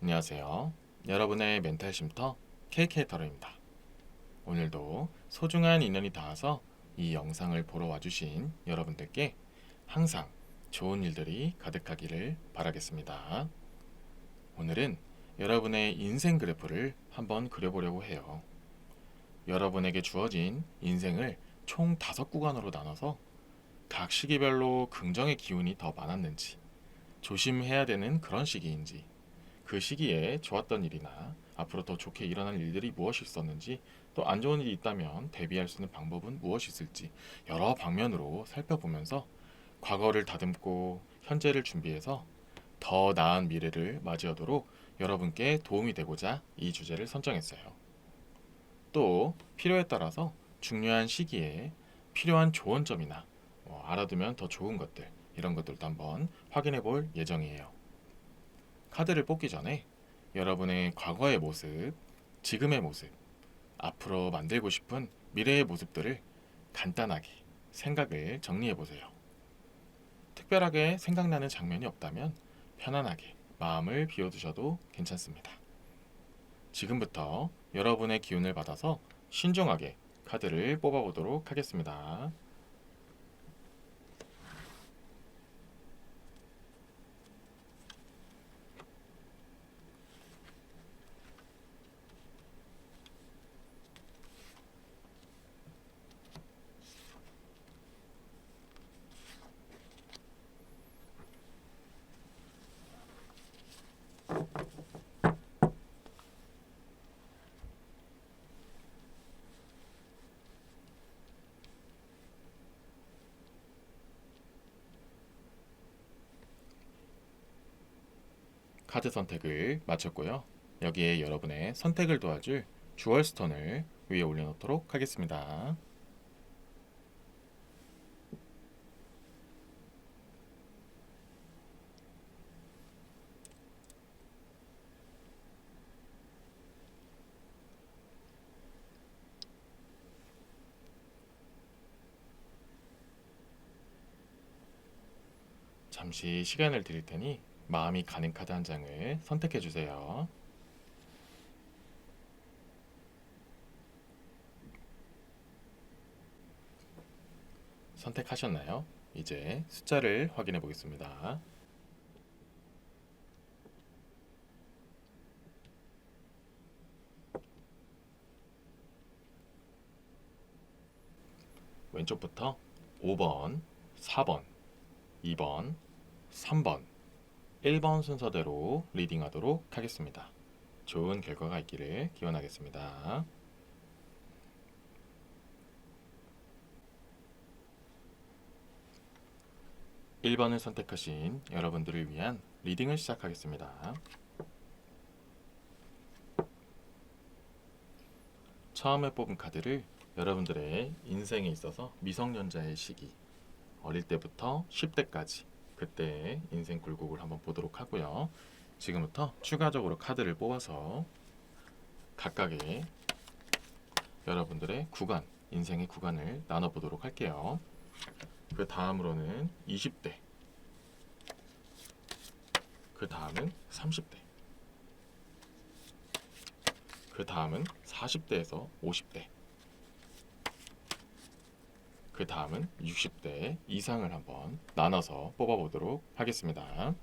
안녕하세요. 여러분의 멘탈 쉼터 KK타로입니다. 오늘도 소중한 인연이 닿아서 이 영상을 보러 와주신 여러분들께 항상 좋은 일들이 가득하기를 바라겠습니다. 오늘은 여러분의 인생 그래프를 한번 그려보려고 해요. 여러분에게 주어진 인생을 총 5구간으로 나눠서 각 시기별로 긍정의 기운이 더 많았는지, 조심해야 되는 그런 시기인지, 그 시기에 좋았던 일이나 앞으로 더 좋게 일어날 일들이 무엇이 있었는지, 또 안 좋은 일이 있다면 대비할 수 있는 방법은 무엇이 있을지 여러 방면으로 살펴보면서 과거를 다듬고 현재를 준비해서 더 나은 미래를 맞이하도록 여러분께 도움이 되고자 이 주제를 선정했어요. 또 필요에 따라서 중요한 시기에 필요한 조언점이나 알아두면 더 좋은 것들, 이런 것들도 한번 확인해 볼 예정이에요. 카드를 뽑기 전에 여러분의 과거의 모습, 지금의 모습, 앞으로 만들고 싶은 미래의 모습들을 간단하게 생각을 정리해 보세요. 특별하게 생각나는 장면이 없다면 편안하게 마음을 비워두셔도 괜찮습니다. 지금부터 여러분의 기운을 받아서 신중하게 카드를 뽑아보도록 하겠습니다. 카드 선택을 마쳤고요. 여기에 여러분의 선택을 도와줄 주얼 스톤을 위에 올려놓도록 하겠습니다. 잠시 시간을 드릴 테니 마음이 가는 카드 한 장을 선택해 주세요. 선택하셨나요? 이제 숫자를 확인해 보겠습니다. 왼쪽부터 5번, 4번, 2번, 3번, 1번 순서대로 리딩하도록 하겠습니다. 좋은 결과가 있기를 기원하겠습니다. 1번을 선택하신 여러분들을 위한 리딩을 시작하겠습니다. 처음에 뽑은 카드를 여러분들의 인생에 있어서 미성년자의 시기, 어릴 때부터 10대까지 그때의 인생 굴곡을 한번 보도록 하고요. 지금부터 추가적으로 카드를 뽑아서 각각의 여러분들의 구간, 인생의 구간을 나눠보도록 할게요. 그 다음으로는 20대, 그 다음은 30대, 그 다음은 40대에서 50대, 그 다음은 60대 이상을 한번 나눠서 뽑아보도록 하겠습니다.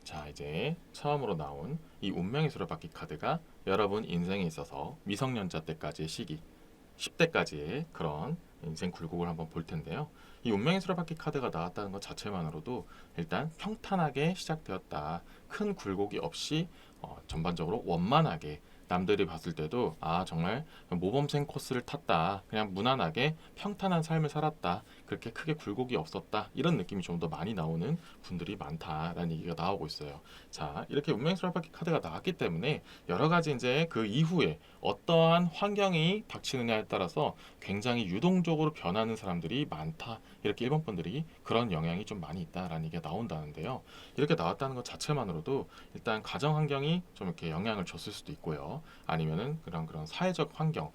자, 이제 처음으로 나온 이 운명의 수레바퀴 카드가 여러분 인생에 있어서 미성년자 때까지의 시기, 10대까지의 그런 인생 굴곡을 한번 볼 텐데요. 이 운명의 수레바퀴 카드가 나왔다는 것 자체만으로도 일단 평탄하게 시작되었다. 큰 굴곡이 없이 전반적으로 원만하게 남들이 봤을 때도 정말 모범생 코스를 탔다. 그냥 무난하게 평탄한 삶을 살았다. 그렇게 크게 굴곡이 없었다. 이런 느낌이 좀 더 많이 나오는 분들이 많다라는 얘기가 나오고 있어요. 자, 이렇게 운명의 수레바퀴 카드가 나왔기 때문에 여러 가지 이제 그 이후에 어떠한 환경이 닥치느냐에 따라서 굉장히 유동적으로 변하는 사람들이 많다. 이렇게 일본 분들이 그런 영향이 좀 많이 있다라는 얘기가 나온다는데요. 이렇게 나왔다는 것 자체만으로도 일단 가정 환경이 좀 이렇게 영향을 줬을 수도 있고요. 있고요. 아니면은 그런 사회적 환경,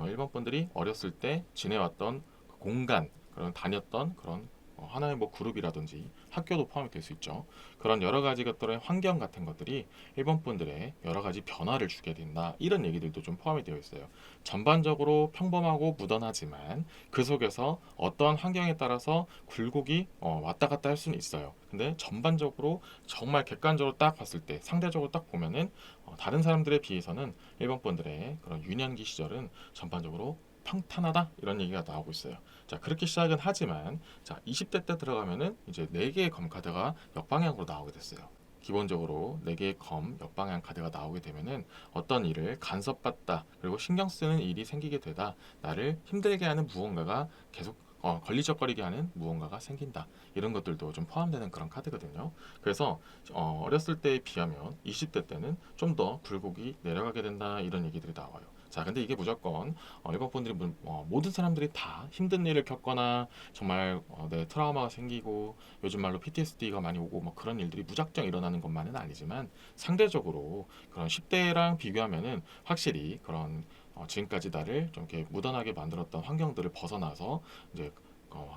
일본 분들이 어렸을 때 지내왔던 그 공간, 그런 다녔던 그런 하나의 뭐 그룹이라든지 학교도 포함이 될 수 있죠. 그런 여러 가지 것들의 환경 같은 것들이 일본 분들의 여러 가지 변화를 주게 된다. 이런 얘기들도 좀 포함이 되어 있어요. 전반적으로 평범하고 무던하지만 그 속에서 어떠한 환경에 따라서 굴곡이 왔다 갔다 할 수는 있어요. 근데 전반적으로 정말 객관적으로 딱 봤을 때 상대적으로 딱 보면은 다른 사람들에 비해서는 일본 분들의 그런 유년기 시절은 전반적으로 평탄하다 이런 얘기가 나오고 있어요. 자, 그렇게 시작은 하지만 자, 20대 때 들어가면은 이제 4개의 검 카드가 역방향으로 나오게 됐어요. 기본적으로 4개의 검 역방향 카드가 나오게 되면은 어떤 일을 간섭받다 그리고 신경 쓰는 일이 생기게 되다 나를 힘들게 하는 무언가가 계속 걸리적거리게 하는 무언가가 생긴다 이런 것들도 좀 포함되는 그런 카드거든요. 그래서 어렸을 때에 비하면 20대 때는 좀 더 굴곡이 내려가게 된다 이런 얘기들이 나와요. 자, 근데 이게 무조건 일본 분들이 모든 사람들이 다 힘든 일을 겪거나 정말 내 트라우마가 생기고 요즘 말로 PTSD가 많이 오고 뭐 그런 일들이 무작정 일어나는 것만은 아니지만 상대적으로 그런 10대랑 비교하면은 확실히 그런 지금까지 나를 좀 이렇게 무던하게 만들었던 환경들을 벗어나서 이제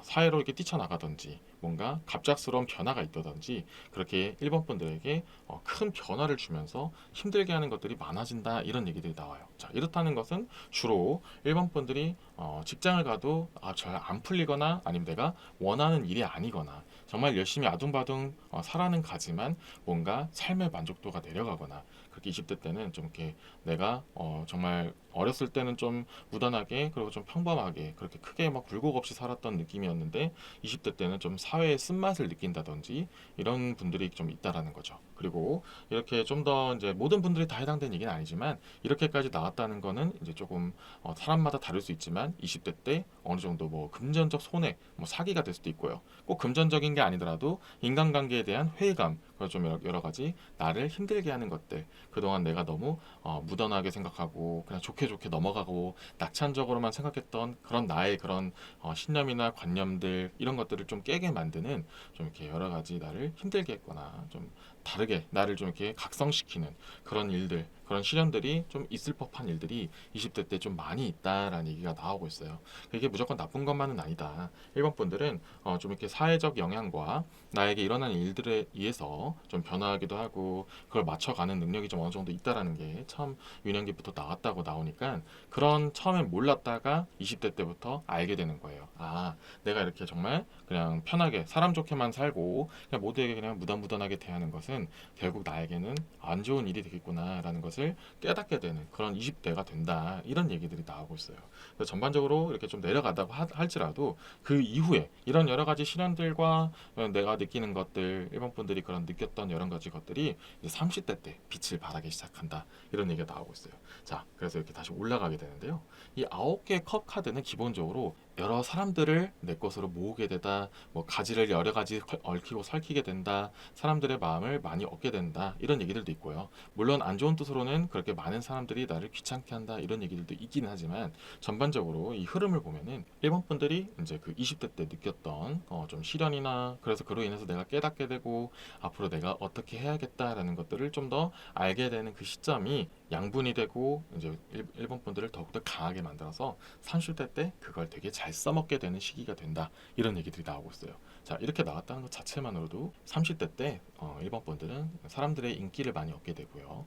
사회로 이렇게 뛰쳐나가든지 뭔가 갑작스러운 변화가 있다든지 그렇게 일본 분들에게 큰 변화를 주면서 힘들게 하는 것들이 많아진다 이런 얘기들이 나와요. 자, 이렇다는 것은 주로 일본 분들이 직장을 가도 잘 안 풀리거나 아니면 내가 원하는 일이 아니거나 정말 열심히 아둥바둥 살아는 가지만 뭔가 삶의 만족도가 내려가거나 그렇게 20대 때는 좀 이렇게 내가 정말 어렸을 때는 좀 무던하게 그리고 좀 평범하게 그렇게 크게 막 굴곡 없이 살았던 느낌이었는데 20대 때는 좀 사회의 쓴맛을 느낀다든지 이런 분들이 좀 있다라는 거죠. 그리고 이렇게 좀 더 이제 모든 분들이 다 해당되는 얘기는 아니지만 이렇게까지 나왔다는 거는 이제 조금 사람마다 다를 수 있지만 20대 때 어느 정도 뭐 금전적 손해, 뭐 사기가 될 수도 있고요. 꼭 금전적인 게 아니더라도 인간관계에 대한 회의감, 그리고 좀 여러 가지 나를 힘들게 하는 것들, 그동안 내가 너무 무던하게 생각하고 그냥 좋게 좋게 넘어가고 낙천적으로만 생각했던 그런 나의 그런 신념이나 관념들 이런 것들을 좀 깨게 만드는 좀 이렇게 여러 가지 나를 힘들게 했거나 좀 다르게 나를 좀 이렇게 각성시키는 그런 일들, 그런 시련들이 좀 있을 법한 일들이 20대 때 좀 많이 있다라는 얘기가 나오고 있어요. 이게 무조건 나쁜 것만은 아니다. 일본 분들은 좀 이렇게 사회적 영향과 나에게 일어나는 일들에 의해서 좀 변화하기도 하고 그걸 맞춰가는 능력이 좀 어느 정도 있다라는 게 처음 유년기부터 나왔다고 나오니까 그런 처음엔 몰랐다가 20대 때부터 알게 되는 거예요. 아, 내가 이렇게 정말 그냥 편하게 사람 좋게만 살고 그냥 모두에게 그냥 무던무던하게 대하는 것은 결국 나에게는 안 좋은 일이 되겠구나라는 것을 깨닫게 되는 그런 20대가 된다. 이런 얘기들이 나오고 있어요. 그래서 전반적으로 이렇게 좀 내려가다고 할지라도 그 이후에 이런 여러 가지 시련들과 내가 느끼는 것들, 일본 분들이 그런 느꼈던 여러 가지 것들이 이제 30대 때 빛을 발하기 시작한다. 이런 얘기가 나오고 있어요. 자, 그래서 이렇게 다시 올라가게 되는데요. 이 9개의 컵 카드는 기본적으로 여러 사람들을 내 것으로 모으게 되다, 뭐 가지를 여러 가지 얽히고 설키게 된다, 사람들의 마음을 많이 얻게 된다, 이런 얘기들도 있고요. 물론 안 좋은 뜻으로는 그렇게 많은 사람들이 나를 귀찮게 한다, 이런 얘기들도 있긴 하지만 전반적으로 이 흐름을 보면은 일본 분들이 이제 그 20대 때 느꼈던 좀 시련이나 그래서 그로 인해서 내가 깨닫게 되고 앞으로 내가 어떻게 해야겠다라는 것들을 좀 더 알게 되는 그 시점이 양분이 되고 이제 일본 분들을 더욱더 강하게 만들어서 30대 때 그걸 되게 잘 써먹게 되는 시기가 된다 이런 얘기들이 나오고 있어요. 자, 이렇게 나왔다는 것 자체만으로도 30대 때 일본 분들은 사람들의 인기를 많이 얻게 되고요.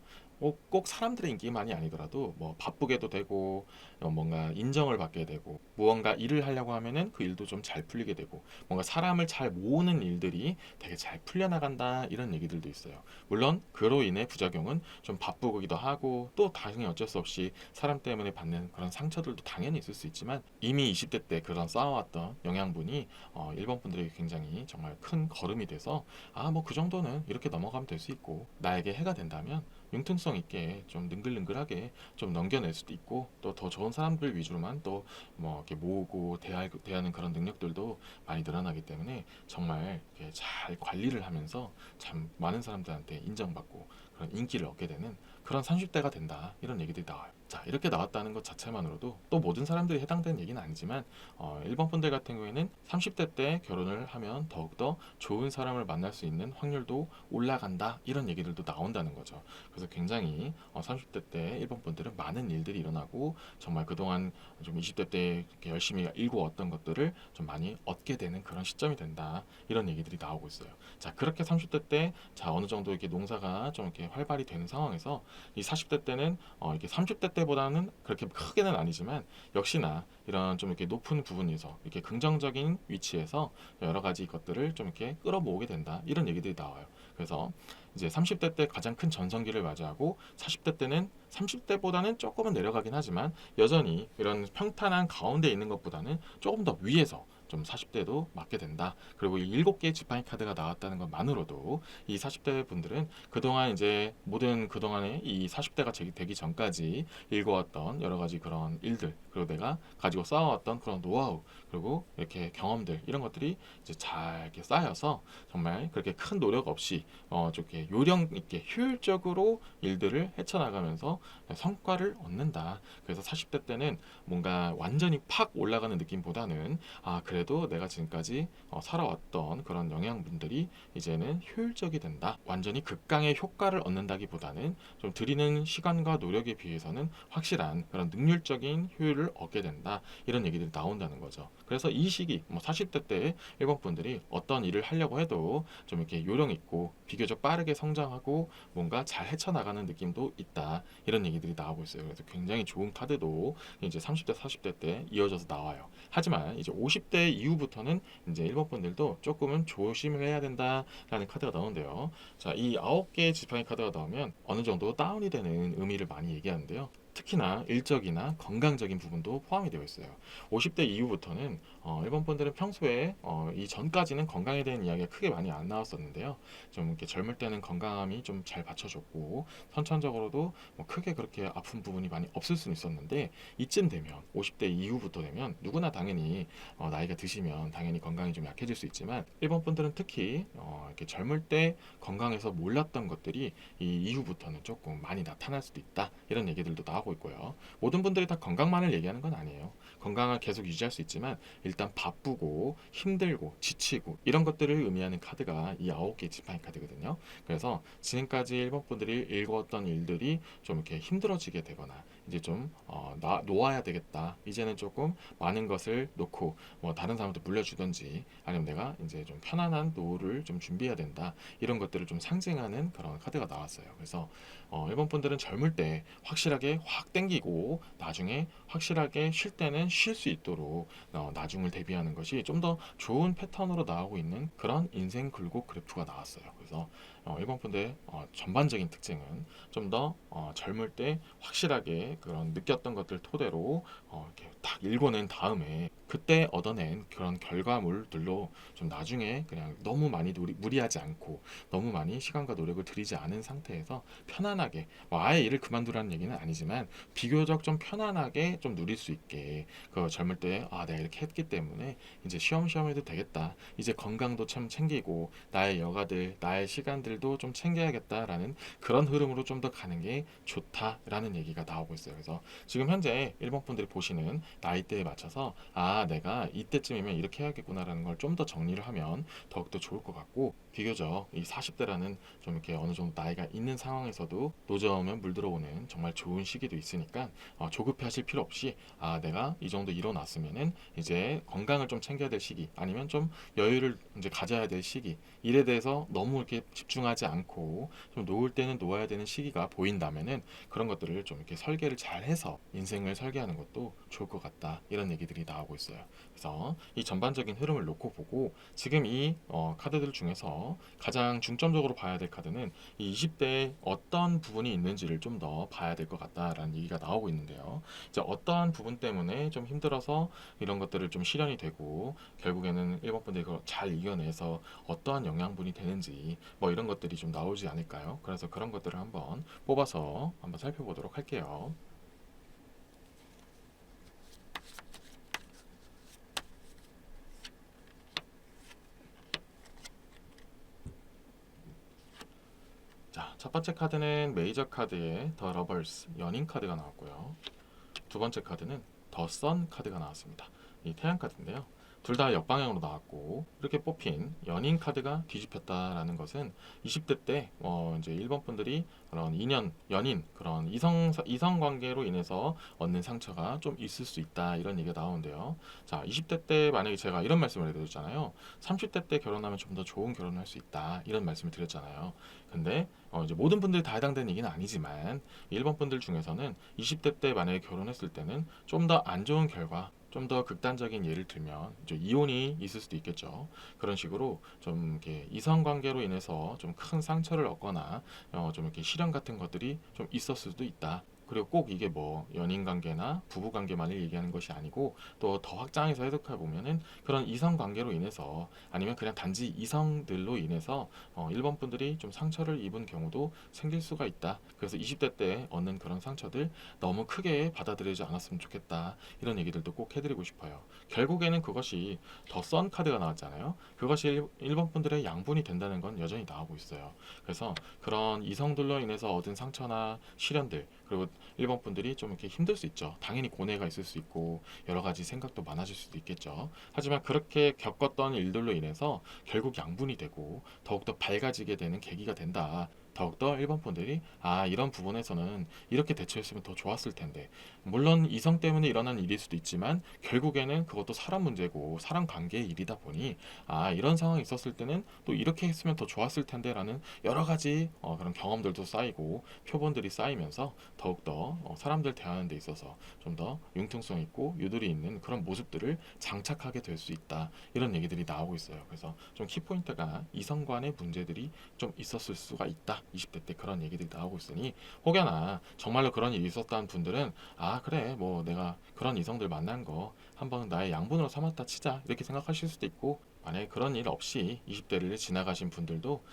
꼭 사람들의 인기만이 아니더라도 뭐 바쁘게도 되고 뭔가 인정을 받게 되고 무언가 일을 하려고 하면은 그 일도 좀 잘 풀리게 되고 뭔가 사람을 잘 모으는 일들이 되게 잘 풀려나간다 이런 얘기들도 있어요. 물론 그로 인해 부작용은 좀 바쁘기도 하고 또 당연히 어쩔 수 없이 사람 때문에 받는 그런 상처들도 당연히 있을 수 있지만 이미 20대 때 그런 쌓아왔던 영양분이 일본 분들에게 굉장히 정말 큰 거름이 돼서 아 뭐 그 정도는 이렇게 넘어가면 될 수 있고 나에게 해가 된다면 융통성 있게 좀 능글능글하게 좀 넘겨낼 수도 있고 또 더 좋은 사람들 위주로만 또 뭐 이렇게 모으고 대하는 그런 능력들도 많이 늘어나기 때문에 정말 이렇게 잘 관리를 하면서 참 많은 사람들한테 인정받고 그런 인기를 얻게 되는 그런 30대가 된다 이런 얘기들이 나와요. 자, 이렇게 나왔다는 것 자체만으로도 또 모든 사람들이 해당되는 얘기는 아니지만 1번 분들 같은 경우에는 30대 때 결혼을 하면 더욱더 좋은 사람을 만날 수 있는 확률도 올라간다, 이런 얘기들도 나온다는 거죠. 그래서 굉장히 30대 때 1번 분들은 많은 일들이 일어나고 정말 그동안 좀 20대 때 이렇게 열심히 일궈왔던 것들을 좀 많이 얻게 되는 그런 시점이 된다, 이런 얘기들이 나오고 있어요. 자, 그렇게 30대 때 자 어느 정도 이렇게 농사가 좀 이렇게 활발이 되는 상황에서 이 40대 때는 이렇게 30대 때보다는 그렇게 크게는 아니지만 역시나 이런 좀 이렇게 높은 부분에서 이렇게 긍정적인 위치에서 여러 가지 것들을 좀 이렇게 끌어모으게 된다, 이런 얘기들이 나와요. 그래서 이제 30대 때 가장 큰 전성기를 맞이하고 40대 때는 30대보다는 조금은 내려가긴 하지만 여전히 이런 평탄한 가운데 있는 것보다는 조금 더 위에서 좀 40대도 맞게 된다. 그리고 이 7개의 지팡이 카드가 나왔다는 것만으로도 이 40대 분들은 그동안 이제 모든 그동안의 이 40대가 되기 전까지 읽어왔던 여러 가지 그런 일들, 그리고 내가 가지고 쌓아왔던 그런 노하우, 그리고 이렇게 경험들, 이런 것들이 이제 잘 이렇게 쌓여서 정말 그렇게 큰 노력 없이 좀 이렇게 요령 있게 효율적으로 일들을 헤쳐나가면서 성과를 얻는다. 그래서 40대 때는 뭔가 완전히 팍 올라가는 느낌보다는 그래도 내가 지금까지 살아왔던 그런 영양분들이 이제는 효율적이 된다. 완전히 극강의 효과를 얻는다기보다는 좀 들이는 시간과 노력에 비해서는 확실한 그런 능률적인 효율을 얻게 된다. 이런 얘기들이 나온다는 거죠. 그래서 이 시기 40대 때 일본 분들이 어떤 일을 하려고 해도 좀 이렇게 요령 있고 비교적 빠르게 성장하고 뭔가 잘 헤쳐나가는 느낌도 있다. 이런 얘기들이 나오고 있어요. 그래서 굉장히 좋은 카드도 이제 30대, 40대 때 이어져서 나와요. 하지만 이제 50대 이후부터는 이제 일본 분들도 조금은 조심을 해야 된다라는 카드가 나오는데요. 자, 이 9개의 지팡이 카드가 나오면 어느 정도 다운이 되는 의미를 많이 얘기하는데요. 특히나 일적이나 건강적인 부분도 포함이 되어 있어요. 50대 이후부터는 일본 분들은 평소에 이 전까지는 건강에 대한 이야기가 크게 많이 안 나왔었는데요. 좀 이렇게 젊을 때는 건강함이 좀 잘 받쳐줬고 선천적으로도 뭐 크게 그렇게 아픈 부분이 많이 없을 수는 있었는데 이쯤 되면 50대 이후부터 되면 누구나 당연히 나이가 드시면 당연히 건강이 좀 약해질 수 있지만 일본 분들은 특히 이렇게 젊을 때 건강에서 몰랐던 것들이 이 이후부터는 조금 많이 나타날 수도 있다, 이런 얘기들도 나오고 있고요. 모든 분들이 다 건강만을 얘기하는 건 아니에요. 건강을 계속 유지할 수 있지만 일단 바쁘고 힘들고 지치고 이런 것들을 의미하는 카드가 이 9개 지팡이 카드거든요. 그래서 지금까지 일본 분들이 읽었던 일들이 좀 이렇게 힘들어지게 되거나 이제 좀 놓아야 되겠다, 이제는 조금 많은 것을 놓고 뭐 다른 사람한테 물려주든지 아니면 내가 이제 좀 편안한 노후를 좀 준비해야 된다, 이런 것들을 좀 상징하는 그런 카드가 나왔어요. 그래서 일본 분들은 젊을 때 확실하게 확 땡기고 나중에 확실하게 쉴 때는 쉴 수 있도록 나중을 대비하는 것이 좀 더 좋은 패턴으로 나오고 있는 그런 인생 굴곡 그래프가 나왔어요. 그래서 일본 분들의 전반적인 특징은 좀 더 젊을 때 확실하게 그런 느꼈던 것들 토대로 이렇게 딱 읽어낸 다음에 그때 얻어낸 그런 결과물들로 좀 나중에 그냥 너무 많이 무리하지 않고 너무 많이 시간과 노력을 들이지 않은 상태에서 편안하게 뭐 아예 일을 그만두라는 얘기는 아니지만 비교적 좀 편안하게 좀 누릴 수 있게 그 젊을 때 내가 이렇게 했기 때문에 이제 쉬엄쉬엄 해도 되겠다, 이제 건강도 참 챙기고 나의 여가들 나의 시간들도 좀 챙겨야겠다라는 그런 흐름으로 좀 더 가는 게 좋다라는 얘기가 나오고 있어요. 그래서 지금 현재 일본 분들이 보시는 나이대에 맞춰서 내가 이때쯤이면 이렇게 해야겠구나라는 걸 좀 더 정리를 하면 더욱더 좋을 것 같고, 비교적 이 40대라는 좀 이렇게 어느 정도 나이가 있는 상황에서도 노저우면 물 들어오는 정말 좋은 시기도 있으니까 조급해 하실 필요 없이 내가 이 정도 일어났으면은 이제 건강을 좀 챙겨야 될 시기, 아니면 좀 여유를 이제 가져야 될 시기, 일에 대해서 너무 이렇게 집중하지 않고 좀 놓을 때는 놓아야 되는 시기가 보인다면은 그런 것들을 좀 이렇게 설계를 잘 해서 인생을 설계하는 것도 좋을 것 같다, 이런 얘기들이 나오고 있어요. 그래서 이 전반적인 흐름을 놓고 보고 지금 이 카드들 중에서 가장 중점적으로 봐야 될 카드는 이 20대에 어떤 부분이 있는지를 좀 더 봐야 될 것 같다라는 얘기가 나오고 있는데요. 이제 어떠한 부분 때문에 좀 힘들어서 이런 것들을 좀 실현이 되고 결국에는 일본 분들이 그걸 잘 이겨내서 어떠한 영양분이 되는지 뭐 이런 것들이 좀 나오지 않을까요? 그래서 그런 것들을 한번 뽑아서 한번 살펴보도록 할게요. 자, 첫 번째 카드는 메이저 카드의 더 러버스 연인 카드가 나왔고요. 두 번째 카드는 더 선 카드가 나왔습니다. 이 태양 카드인데요. 둘 다 역방향으로 나왔고 이렇게 뽑힌 연인 카드가 뒤집혔다라는 것은 20대 때 이제 일본 분들이 그런 인연, 연인, 그런 이성 관계로 인해서 얻는 상처가 좀 있을 수 있다 이런 얘기가 나오는데요. 자, 20대 때 만약에 제가 이런 말씀을 해드렸잖아요. 30대 때 결혼하면 좀 더 좋은 결혼을 할 수 있다 이런 말씀을 드렸잖아요. 근데 이제 모든 분들이 다 해당되는 얘기는 아니지만 일본 분들 중에서는 20대 때 만약에 결혼했을 때는 좀 더 안 좋은 결과, 좀 더 극단적인 예를 들면 이제 이혼이 있을 수도 있겠죠. 그런 식으로 좀 이렇게 이성 관계로 인해서 좀 큰 상처를 얻거나 좀 이렇게 시련 같은 것들이 좀 있었을 수도 있다. 그리고 꼭 이게 뭐 연인 관계나 부부 관계만을 얘기하는 것이 아니고 또 더 확장해서 해석해 보면은 그런 이성 관계로 인해서 아니면 그냥 단지 이성들로 인해서 일본 분들이 좀 상처를 입은 경우도 생길 수가 있다. 그래서 20대 때 얻는 그런 상처들 너무 크게 받아들이지 않았으면 좋겠다. 이런 얘기들도 꼭 해드리고 싶어요. 결국에는 그것이 더 선 카드가 나왔잖아요. 그것이 일본 분들의 양분이 된다는 건 여전히 나오고 있어요. 그래서 그런 이성들로 인해서 얻은 상처나 시련들, 그리고 일본 분들이 좀 이렇게 힘들 수 있죠. 당연히 고뇌가 있을 수 있고 여러 가지 생각도 많아질 수도 있겠죠. 하지만 그렇게 겪었던 일들로 인해서 결국 양분이 되고 더욱더 밝아지게 되는 계기가 된다. 더욱더 일본 분들이 이런 부분에서는 이렇게 대처했으면 더 좋았을 텐데, 물론 이성 때문에 일어난 일일 수도 있지만 결국에는 그것도 사람 문제고 사람 관계의 일이다 보니 이런 상황이 있었을 때는 또 이렇게 했으면 더 좋았을 텐데라는 여러 가지 그런 경험들도 쌓이고 표본들이 쌓이면서 더욱더 사람들 대하는 데 있어서 좀 더 융통성 있고 유도리 있는 그런 모습들을 장착하게 될 수 있다, 이런 얘기들이 나오고 있어요. 그래서 좀 키포인트가 이성 간의 문제들이 좀 있었을 수가 있다. 20대 때 그런 얘기들이 나오고 있으니 혹여나 정말로 그런 일이 있었다는 분들은 그래 뭐 내가 그런 이성들 만난 거 한번 나의 양분으로 삼았다 치자 이렇게 생각하실 수도 있고, 만약에 그런 일 없이 20대를 지나가신 분들도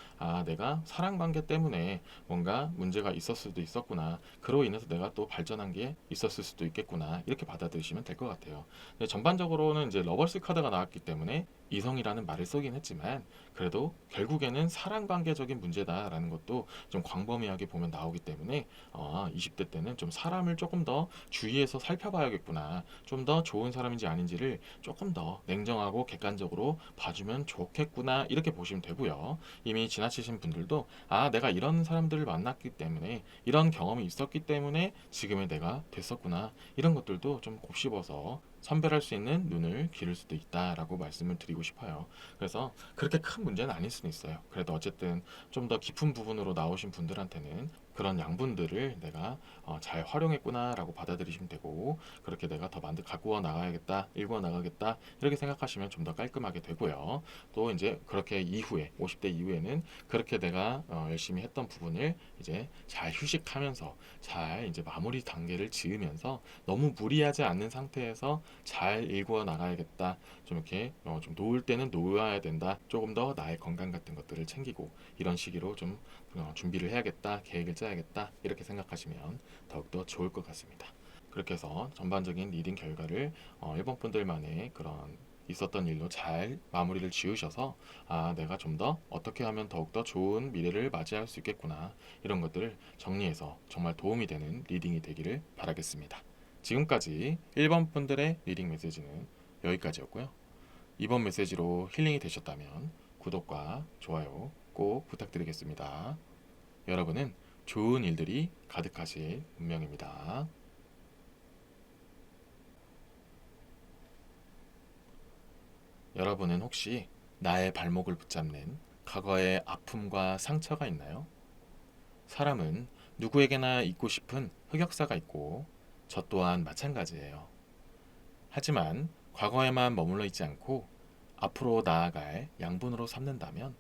내가 사랑관계 때문에 뭔가 문제가 있었을 수도 있었구나, 그로 인해서 내가 또 발전한 게 있었을 수도 있겠구나, 이렇게 받아들이시면 될 것 같아요. 근데 전반적으로는 이제 러버스 카드가 나왔기 때문에 이성이라는 말을 쓰긴 했지만 그래도 결국에는 사랑관계적인 문제다라는 것도 좀 광범위하게 보면 나오기 때문에 20대 때는 좀 사람을 조금 더 주의해서 살펴봐야겠구나, 좀 더 좋은 사람인지 아닌지를 조금 더 냉정하고 객관적으로 봐주면 좋겠구나, 이렇게 보시면 되고요. 이미 지나치신 분들도 내가 이런 사람들을 만났기 때문에 이런 경험이 있었기 때문에 지금의 내가 됐었구나, 이런 것들도 좀 곱씹어서 선별할 수 있는 눈을 기를 수도 있다라고 말씀을 드리고 싶어요. 그래서 그렇게 큰 문제는 아닐 수는 있어요. 그래도 어쨌든 좀 더 깊은 부분으로 나오신 분들한테는 그런 양분들을 내가 잘 활용했구나라고 받아들이시면 되고, 그렇게 내가 더 가꾸어 나가야겠다, 일구어 나가겠다, 이렇게 생각하시면 좀 더 깔끔하게 되고요. 또 이제 그렇게 이후에 50대 이후에는 그렇게 내가 열심히 했던 부분을 이제 잘 휴식하면서 잘 이제 마무리 단계를 지으면서 너무 무리하지 않는 상태에서 잘 일구어 나가야겠다. 좀 이렇게 좀 놓을 때는 놓아야 된다. 조금 더 나의 건강 같은 것들을 챙기고 이런 시기로 좀 준비를 해야겠다. 계획을 짜야겠다. 이렇게 생각하시면 더욱더 좋을 것 같습니다. 그렇게 해서 전반적인 리딩 결과를 일본 분들만의 그런 있었던 일로 잘 마무리를 지으셔서 내가 좀 더 어떻게 하면 더욱더 좋은 미래를 맞이할 수 있겠구나, 이런 것들을 정리해서 정말 도움이 되는 리딩이 되기를 바라겠습니다. 지금까지 1번 분들의 리딩 메시지는 여기까지였고요. 이번 메시지로 힐링이 되셨다면 구독과 좋아요 꼭 부탁드리겠습니다. 여러분은 좋은 일들이 가득하실 운명입니다. 여러분은 혹시 나의 발목을 붙잡는 과거의 아픔과 상처가 있나요? 사람은 누구에게나 잊고 싶은 흑역사가 있고 저 또한 마찬가지예요. 하지만 과거에만 머물러 있지 않고 앞으로 나아갈 양분으로 삼는다면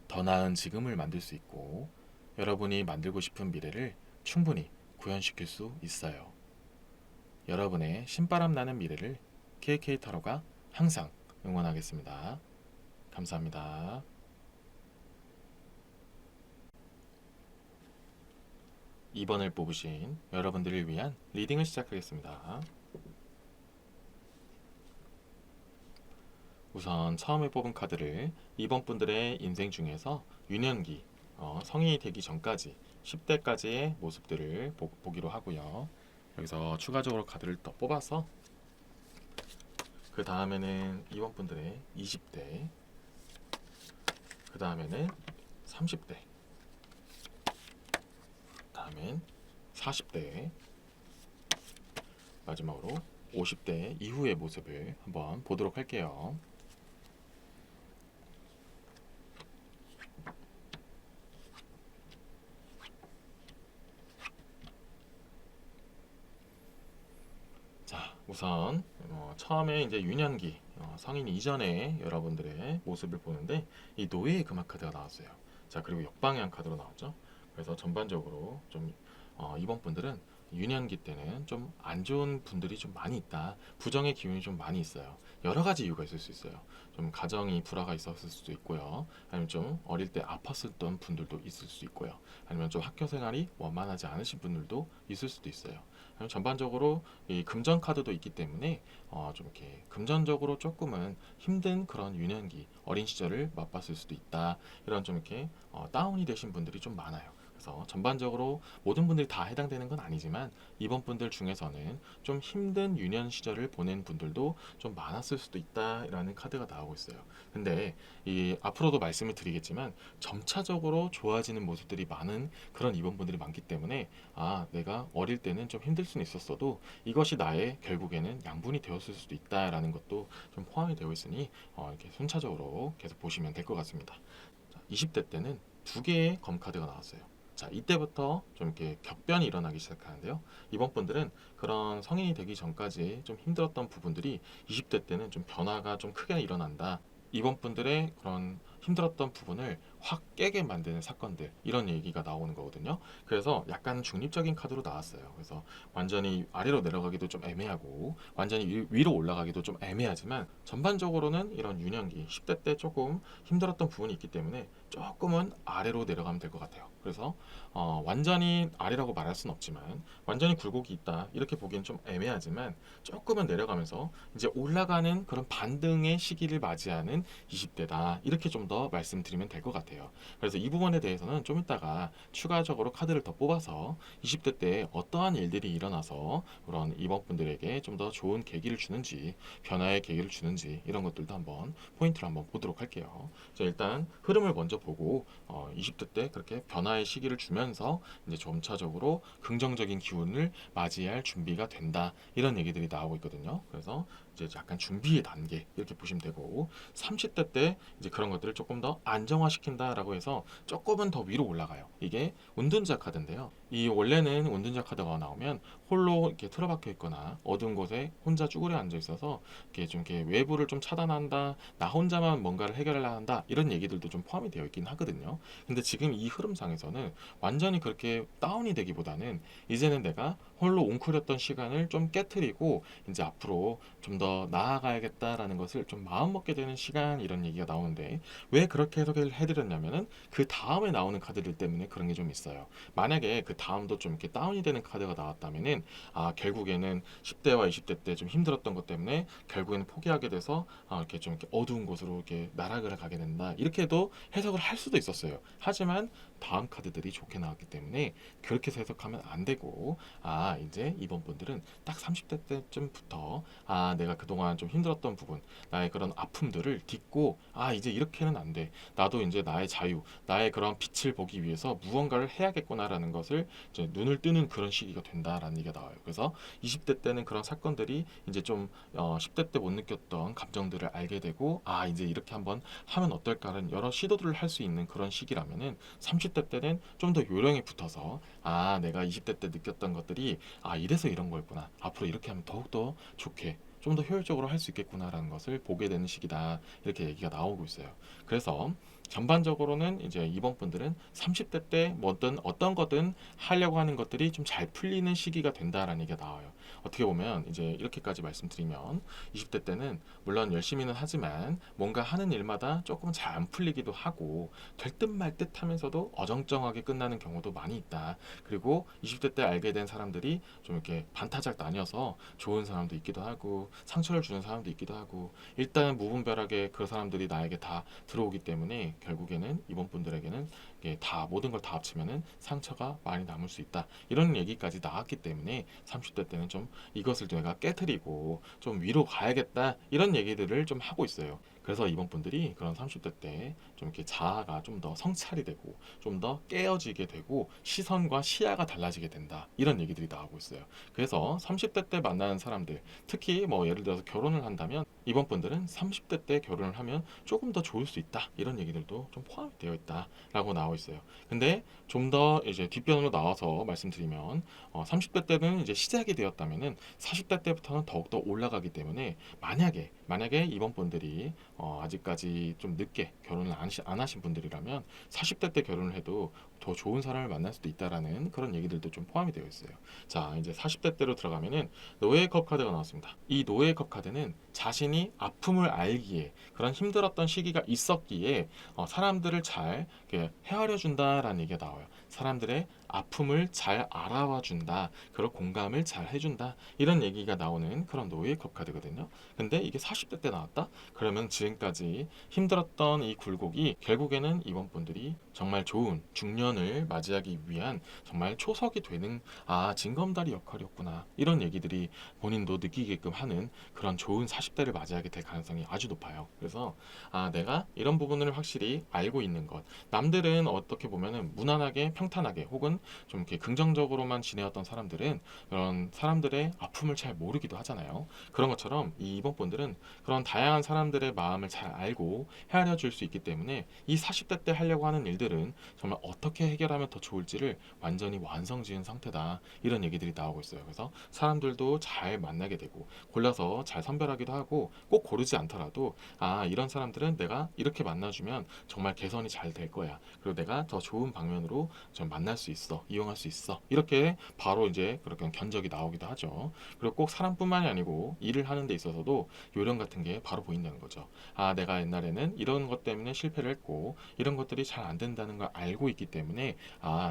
더 나은 지금을 만들 수 있고 여러분이 만들고 싶은 미래를 충분히 구현시킬 수 있어요. 여러분의 신바람 나는 미래를 KK 타로가 항상 응원하겠습니다. 감사합니다. 이번을 뽑으신 여러분들을 위한 리딩을 시작하겠습니다. 우선 처음에 뽑은 카드를 2번 분들의 인생 중에서 유년기, 성인이 되기 전까지 10대까지의 모습들을 보기로 하고요. 여기서 추가적으로 카드를 더 뽑아서 그 다음에는 이번 분들의 20대, 그 다음에는 30대, 다음엔 40대, 마지막으로 50대 이후의 모습을 한번 보도록 할게요. 자, 우선 처음에 이제 유년기 성인 이전에 여러분들의 모습을 보는데 이 노예의 금화 카드가 나왔어요. 자, 그리고 역방향 카드로 나왔죠. 그래서 전반적으로 좀 이번 분들은 유년기 때는 좀 안 좋은 분들이 좀 많이 있다. 부정의 기운이 좀 많이 있어요. 여러 가지 이유가 있을 수 있어요. 좀 가정이 불화가 있었을 수도 있고요. 아니면 좀 어릴 때 아팠었던 분들도 있을 수 있고요. 아니면 좀 학교 생활이 원만하지 않으신 분들도 있을 수도 있어요. 전반적으로 이 금전 카드도 있기 때문에 좀 이렇게 금전적으로 조금은 힘든 그런 유년기 어린 시절을 맛봤을 수도 있다. 이런 좀 이렇게 다운이 되신 분들이 좀 많아요. 그래서 전반적으로 모든 분들이 다 해당되는 건 아니지만 이번 분들 중에서는 좀 힘든 유년 시절을 보낸 분들도 좀 많았을 수도 있다라는 카드가 나오고 있어요. 근데 이 앞으로도 말씀을 드리겠지만 점차적으로 좋아지는 모습들이 많은 그런 이번 분들이 많기 때문에 내가 어릴 때는 좀 힘들 수는 있었어도 이것이 나의 결국에는 양분이 되었을 수도 있다라는 것도 좀 포함이 되어 있으니 이렇게 순차적으로 계속 보시면 될 것 같습니다. 자, 20대 때는 두 개의 검 카드가 나왔어요. 자, 이때부터 좀 이렇게 격변이 일어나기 시작하는데요. 이번 분들은 그런 성인이 되기 전까지 좀 힘들었던 부분들이 20대 때는 좀 변화가 좀 크게 일어난다. 이번 분들의 그런 힘들었던 부분을 확 깨게 만드는 사건들, 이런 얘기가 나오는 거거든요. 그래서 약간 중립적인 카드로 나왔어요. 그래서 완전히 아래로 내려가기도 좀 애매하고 완전히 위로 올라가기도 좀 애매하지만 전반적으로는 이런 유년기 10대 때 조금 힘들었던 부분이 있기 때문에 조금은 아래로 내려가면 될 것 같아요. 그래서 완전히 아래라고 말할 수는 없지만 완전히 굴곡이 있다 이렇게 보기엔 좀 애매하지만 조금은 내려가면서 이제 올라가는 그런 반등의 시기를 맞이하는 20대다 이렇게 좀 더 말씀드리면 될 것 같아요. 그래서 이 부분에 대해서는 좀 이따가 추가적으로 카드를 더 뽑아서 20대 때 어떠한 일들이 일어나서 그런 이번 분들에게 좀 더 좋은 계기를 주는지 변화의 계기를 주는지 이런 것들도 한번 포인트를 한번 보도록 할게요. 자, 일단 흐름을 먼저 보고 20대 때 그렇게 변화의 시기를 주면서 이제 점차적으로 긍정적인 기운을 맞이할 준비가 된다 이런 얘기들이 나오고 있거든요. 그래서 이제 약간 준비의 단계 이렇게 보시면 되고 30대 때 이제 그런 것들을 조금 더 안정화시킨다라고 해서 조금은 더 위로 올라가요. 이게 운둔자 카드인데요. 이 원래는 운둔자 카드가 나오면 홀로 이렇게 틀어박혀 있거나 어두운 곳에 혼자 쭈그려 앉아 있어서 이렇게 좀 이렇게 외부를 좀 차단한다, 나 혼자만 뭔가를 해결하려 한다 이런 얘기들도 좀 포함이 되어 있긴 하거든요. 근데 지금 이 흐름상에서는 완전히 그렇게 다운이 되기보다는 이제는 내가 홀로 웅크렸던 시간을 좀 깨트리고 이제 앞으로 좀 더 나아가야겠다라는 것을 좀 마음먹게 되는 시간 이런 얘기가 나오는데 왜 그렇게 해석을 해드렸냐면은 그 다음에 나오는 카드들 때문에 그런 게 좀 있어요. 만약에 그 다음도 좀 이렇게 다운이 되는 카드가 나왔다면은 결국에는 10대와 20대 때 좀 힘들었던 것 때문에 결국에는 포기하게 돼서 이렇게 좀 이렇게 어두운 곳으로 이렇게 나락을 가게 된다 이렇게도 해석을 할 수도 있었어요. 하지만 다음 카드들이 좋게 나왔기 때문에 그렇게 해서 해석하면 안 되고 이제 이번 분들은 딱 30대 때쯤부터 내가 그동안 좀 힘들었던 부분 나의 그런 아픔들을 딛고 이제 이렇게는 안 돼. 나도 이제 나의 자유 나의 그런 빛을 보기 위해서 무언가를 해야겠구나라는 것을 이제 눈을 뜨는 그런 시기가 된다라는 얘기가 나와요. 그래서 20대 때는 그런 사건들이 이제 좀 10대 때 못 느꼈던 감정들을 알게 되고 이제 이렇게 한번 하면 어떨까라는 여러 시도들을 할 수 있는 그런 시기라면은 30대 때는 좀 더 요령이 붙어서 내가 20대 때 느꼈던 것들이 이래서 이런 거였구나 앞으로 이렇게 하면 더욱더 좋게 좀 더 효율적으로 할 수 있겠구나라는 것을 보게 되는 시기다 이렇게 얘기가 나오고 있어요. 그래서 전반적으로는 이제 이번 분들은 30대 때 뭐든 어떤 거든 하려고 하는 것들이 좀 잘 풀리는 시기가 된다라는 얘기가 나와요. 어떻게 보면 이제 이렇게까지 말씀드리면 20대 때는 물론 열심히는 하지만 뭔가 하는 일마다 조금 잘 안 풀리기도 하고 될 듯 말 듯 하면서도 어정쩡하게 끝나는 경우도 많이 있다. 그리고 20대 때 알게 된 사람들이 좀 이렇게 반타작 나뉘어서 좋은 사람도 있기도 하고 상처를 주는 사람도 있기도 하고 일단 무분별하게 그 사람들이 나에게 다 들어오기 때문에 결국에는 이번 분들에게는 이게 다 모든 걸 다 합치면은 상처가 많이 남을 수 있다. 이런 얘기까지 나왔기 때문에 30대 때는 좀 이것을 내가 깨트리고 좀 위로 가야겠다. 이런 얘기들을 좀 하고 있어요. 그래서 이번 분들이 그런 30대 때 좀 이렇게 자아가 좀 더 성찰이 되고 좀 더 깨어지게 되고 시선과 시야가 달라지게 된다. 이런 얘기들이 나오고 있어요. 그래서 30대 때 만나는 사람들, 특히 뭐 예를 들어서 결혼을 한다면 이번 분들은 30대 때 결혼을 하면 조금 더 좋을 수 있다. 이런 얘기들도 좀 포함이 되어 있다라고 나오고 있어요. 근데 좀 더 이제 뒷변으로 나와서 말씀드리면 30대 때는 이제 시작이 되었다면은 40대 때부터는 더욱더 올라가기 때문에 만약에 이번 분들이 아직까지 좀 늦게 결혼을 안 하신 분들이라면 40대 때 결혼을 해도 더 좋은 사람을 만날 수도 있다라는 그런 얘기들도 좀 포함이 되어 있어요. 자, 이제 40대 때로 들어가면은 노예의 컵 카드가 나왔습니다. 이 노예의 컵 카드는 자신이 아픔을 알기에 그런 힘들었던 시기가 있었기에 사람들을 잘 이렇게 헤아려 준다라는 얘기가 나와요. 사람들의 아픔을 잘 알아와 준다. 그런 공감을 잘 해준다. 이런 얘기가 나오는 그런 노예의 컵 카드거든요. 근데 이게 40대 때 나왔다? 그러면 지금까지 힘들었던 이 굴곡이 결국에는 이번 분들이 정말 좋은 중년을 맞이하기 위한 정말 초석이 되는 징검다리 역할이었구나. 이런 얘기들이 본인도 느끼게끔 하는 그런 좋은 40대를 맞이하게 될 가능성이 아주 높아요. 그래서 내가 이런 부분을 확실히 알고 있는 것. 남들은 어떻게 보면은 무난하게 평탄하게 혹은 좀 이렇게 긍정적으로만 지내었던 사람들은 그런 사람들의 아픔을 잘 모르기도 하잖아요. 그런 것처럼 이 이번 분들은 그런 다양한 사람들의 마음을 잘 알고 헤아려 줄 수 있기 때문에 이 40대 때 하려고 하는 일들은 정말 어떻게 해결하면 더 좋을지를 완전히 완성 지은 상태다. 이런 얘기들이 나오고 있어요. 그래서 사람들도 잘 만나게 되고 골라서 잘 선별하기도 하고 꼭 고르지 않더라도 이런 사람들은 내가 이렇게 만나주면 정말 개선이 잘 될 거야. 그리고 내가 더 좋은 방면으로 좀 만날 수 있어. 이용할 수 있어. 이렇게 바로 이제 그렇게 견적이 나오기도 하죠. 그리고 꼭 사람뿐만이 아니고 일을 하는 데 있어서도 요령 같은 게 바로 보인다는 거죠. 내가 옛날에는 이런 것 때문에 실패를 했고 이런 것들이 잘 안 된다는 걸 알고 있기 때문에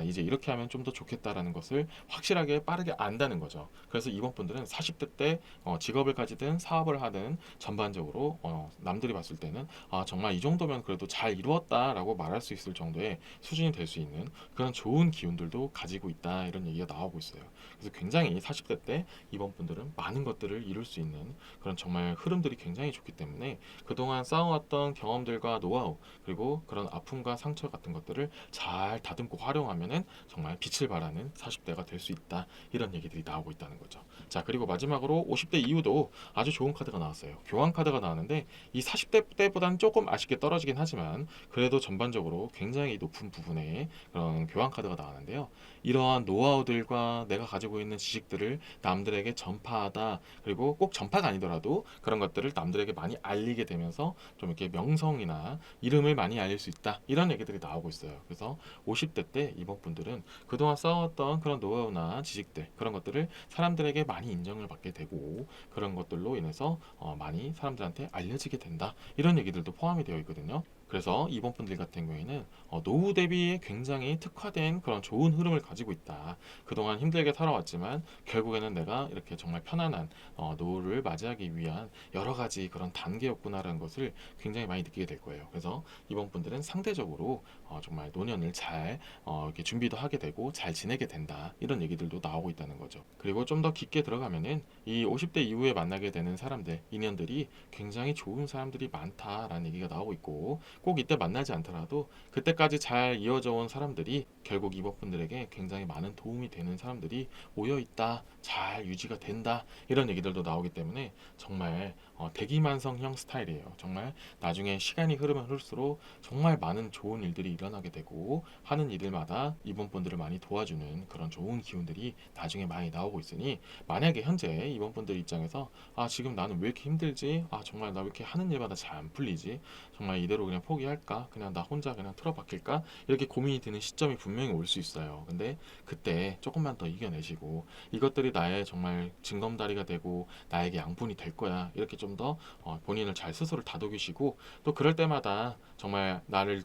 이제 이렇게 하면 좀 더 좋겠다라는 것을 확실하게 빠르게 안다는 거죠. 그래서 이번 분들은 40대 때 직업을 가지든 사업을 하든 전반적으로 남들이 봤을 때는 정말 이 정도면 그래도 잘 이루었다라고 말할 수 있을 정도의 수준이 될 수 있는 그런 좋은 기운들도 가지고 있다 이런 얘기가 나오고 있어요. 그래서 굉장히 40대 때 이번 분들은 많은 것들을 이룰 수 있는 그런 정말 흐름들이 굉장히 좋기 때문에 그동안 쌓아왔던 경험들과 노하우 그리고 그런 아픔과 상처 같은 것들을 잘 다듬고 활용하면은 정말 빛을 발하는 40대가 될 수 있다 이런 얘기들이 나오고 있다는 거죠. 자, 그리고 마지막으로 50대 이후도 아주 좋은 카드가 나왔어요. 교환 카드가 나왔는데 이 40대 때보다는 조금 아쉽게 떨어지긴 하지만 그래도 전반적으로 굉장히 높은 부분에 그런 교환 카드가 나왔는데요. 이러한 노하우들과 내가 가지고 있는 지식들을 남들에게 전파하다. 그리고 꼭 전파가 아니더라도 그런 것들을 남들에게 많이 알리게 되면서 좀 이렇게 명성이나 이름을 많이 알릴 수 있다. 이런 얘기들이 나오고 있어요. 그래서 50대 때 이번 분들은 그동안 쌓아왔던 그런 노하우나 지식들 그런 것들을 사람들에게 많이 인정을 받게 되고 그런 것들로 인해서 많이 사람들한테 알려지게 된다. 이런 얘기들도 포함이 되어 있거든요. 그래서 이번 분들 같은 경우에는 노후 대비에 굉장히 특화된 그런 좋은 흐름을 가지고 있다. 그동안 힘들게 살아왔지만 결국에는 내가 이렇게 정말 편안한 노후를 맞이하기 위한 여러 가지 그런 단계였구나라는 것을 굉장히 많이 느끼게 될 거예요. 그래서 이번 분들은 상대적으로 정말 노년을 잘 이렇게 준비도 하게 되고 잘 지내게 된다. 이런 얘기들도 나오고 있다는 거죠. 그리고 좀 더 깊게 들어가면은 이 50대 이후에 만나게 되는 사람들, 인연들이 굉장히 좋은 사람들이 많다라는 얘기가 나오고 있고 꼭 이때 만나지 않더라도 그때까지 잘 이어져 온 사람들이 결국 이번 분들에게 굉장히 많은 도움이 되는 사람들이 모여 있다, 잘 유지가 된다 이런 얘기들도 나오기 때문에 정말 대기만성형 스타일이에요. 정말 나중에 시간이 흐르면 흐를수록 정말 많은 좋은 일들이 일어나게 되고 하는 일들마다 이번 분들을 많이 도와주는 그런 좋은 기운들이 나중에 많이 나오고 있으니 만약에 현재 이번 분들 입장에서 지금 나는 왜 이렇게 힘들지? 정말 나 왜 이렇게 하는 일마다 잘 안 풀리지? 정말 이대로 그냥 포기할까? 그냥 나 혼자 그냥 틀어박힐까? 이렇게 고민이 드는 시점이 분명히 올 수 있어요. 근데 그때 조금만 더 이겨내시고 이것들이 나의 정말 징검다리가 되고 나에게 양분이 될 거야. 이렇게 좀 더 본인을 잘 스스로 다독이시고 또 그럴 때마다 정말 나를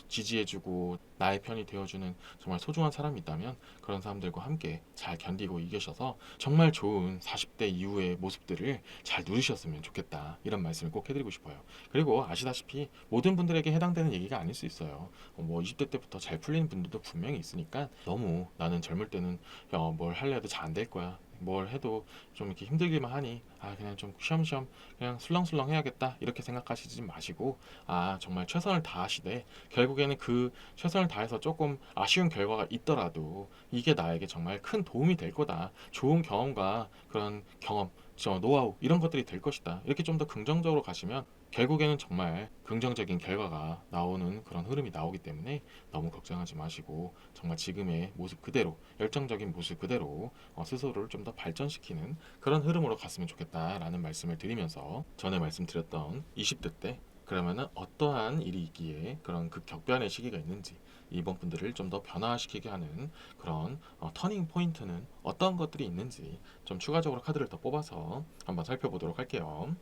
지지해주고 나의 편이 되어주는 정말 소중한 사람이 있다면 그런 사람들과 함께 잘 견디고 이겨셔서 정말 좋은 40대 이후의 모습들을 잘 누리셨으면 좋겠다, 이런 말씀을 꼭 해드리고 싶어요. 그리고 아시다시피 모든 분들에게 해당되는 얘기가 아닐 수 있어요. 뭐 20대 때부터 잘 풀리는 분들도 분명히 있으니까 너무 나는 젊을 때는 뭘 할래 해도 잘 안 될 거야, 뭘 해도 좀 이렇게 힘들기만 하니 그냥 좀 쉬엄쉬엄 그냥 술렁술렁 해야겠다, 이렇게 생각하시지 마시고 정말 최선을 다하시되 결국에는 그 최선을 다해서 조금 아쉬운 결과가 있더라도 이게 나에게 정말 큰 도움이 될 거다, 좋은 경험과 그런 경험, 저 노하우 이런 것들이 될 것이다, 이렇게 좀 더 긍정적으로 가시면 결국에는 정말 긍정적인 결과가 나오는 그런 흐름이 나오기 때문에 너무 걱정하지 마시고 정말 지금의 모습 그대로, 열정적인 모습 그대로 스스로를 좀 더 발전시키는 그런 흐름으로 갔으면 좋겠다라는 말씀을 드리면서, 전에 말씀드렸던 20대 때 그러면은 어떠한 일이 있기에 그런 극격변의 시기가 있는지, 이번 분들을 좀 더 변화시키게 하는 그런 터닝 포인트는 어떤 것들이 있는지 좀 추가적으로 카드를 더 뽑아서 한번 살펴보도록 할게요.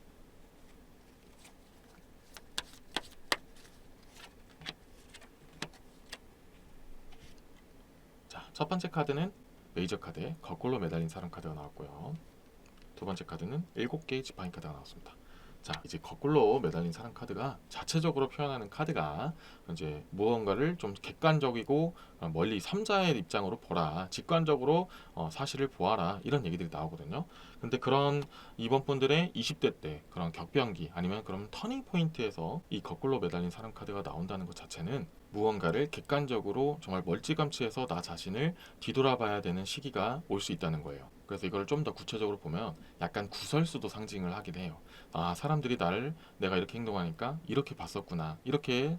자, 첫 번째 카드는 메이저 카드에 거꾸로 매달린 사람 카드가 나왔고요. 두 번째 카드는 7개의 지팡이 카드가 나왔습니다. 자, 이제 거꾸로 매달린 사람 카드가 자체적으로 표현하는 카드가 이제 무언가를 좀 객관적이고 멀리 삼자의 입장으로 보라, 직관적으로 사실을 보아라, 이런 얘기들이 나오거든요. 근데 그런 이번 분들의 20대 때 그런 격변기 아니면 그런 터닝 포인트에서 이 거꾸로 매달린 사람 카드가 나온다는 것 자체는 무언가를 객관적으로 정말 멀찌감치해서 나 자신을 뒤돌아봐야 되는 시기가 올 수 있다는 거예요. 그래서 이걸 좀 더 구체적으로 보면 약간 구설수도 상징을 하긴 해요. 사람들이 나를, 내가 이렇게 행동하니까 이렇게 봤었구나, 이렇게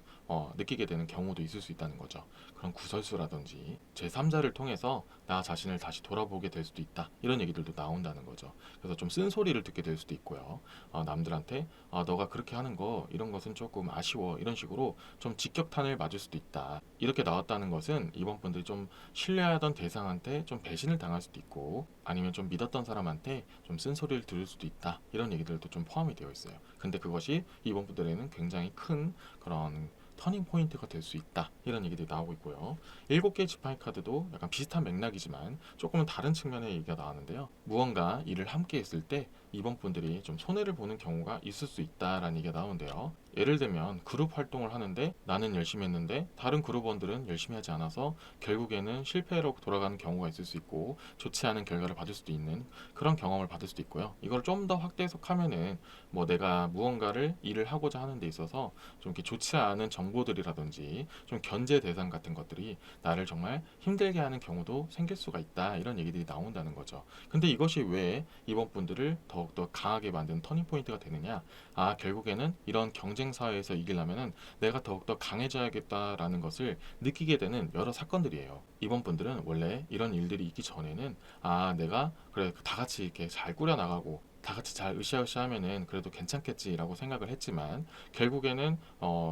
느끼게 되는 경우도 있을 수 있다는 거죠. 그런 구설수라든지 제3자를 통해서 나 자신을 다시 돌아보게 될 수도 있다, 이런 얘기들도 나온다는 거죠. 그래서 좀 쓴소리를 듣게 될 수도 있고요. 남들한테 너가 그렇게 하는 거 이런 것은 조금 아쉬워, 이런 식으로 좀 직격탄을 맞을 수도 있다, 이렇게 나왔다는 것은 이번 분들이 좀 신뢰하던 대상한테 좀 배신을 당할 수도 있고 아니면 좀 믿었던 사람한테 좀 쓴소리를 들을 수도 있다, 이런 얘기들도 좀 포함이 되어 있어요. 근데 그것이 이번 분들에는 굉장히 큰 그런 터닝 포인트가 될 수 있다, 이런 얘기들이 나오고 있고요. 7개의 지팡이 카드도 약간 비슷한 맥락이지만 조금은 다른 측면의 얘기가 나왔는데요. 무언가 일을 함께 했을 때 이번 분들이 좀 손해를 보는 경우가 있을 수 있다라는 얘기가 나오는데요. 예를 들면 그룹 활동을 하는데 나는 열심히 했는데 다른 그룹원들은 열심히 하지 않아서 결국에는 실패로 돌아가는 경우가 있을 수 있고 좋지 않은 결과를 받을 수도 있는 그런 경험을 받을 수도 있고요. 이걸 좀 더 확대 해석하면은 뭐 내가 무언가를 일을 하고자 하는 데 있어서 좀 이렇게 좋지 않은 정보들이라든지 좀 견제 대상 같은 것들이 나를 정말 힘들게 하는 경우도 생길 수가 있다, 이런 얘기들이 나온다는 거죠. 근데 이것이 왜 이번 분들을 더욱더 강하게 만드는 터닝 포인트가 되느냐, 결국에는 이런 경쟁 사회에서 이기려면은 내가 더욱더 강해져야겠다라는 것을 느끼게 되는 여러 사건들이에요. 이번 분들은 원래 이런 일들이 있기 전에는 내가 그래 다 같이 이렇게 잘 꾸려나가고 다 같이 잘 으쌰으쌰 하면은 그래도 괜찮겠지라고 생각을 했지만 결국에는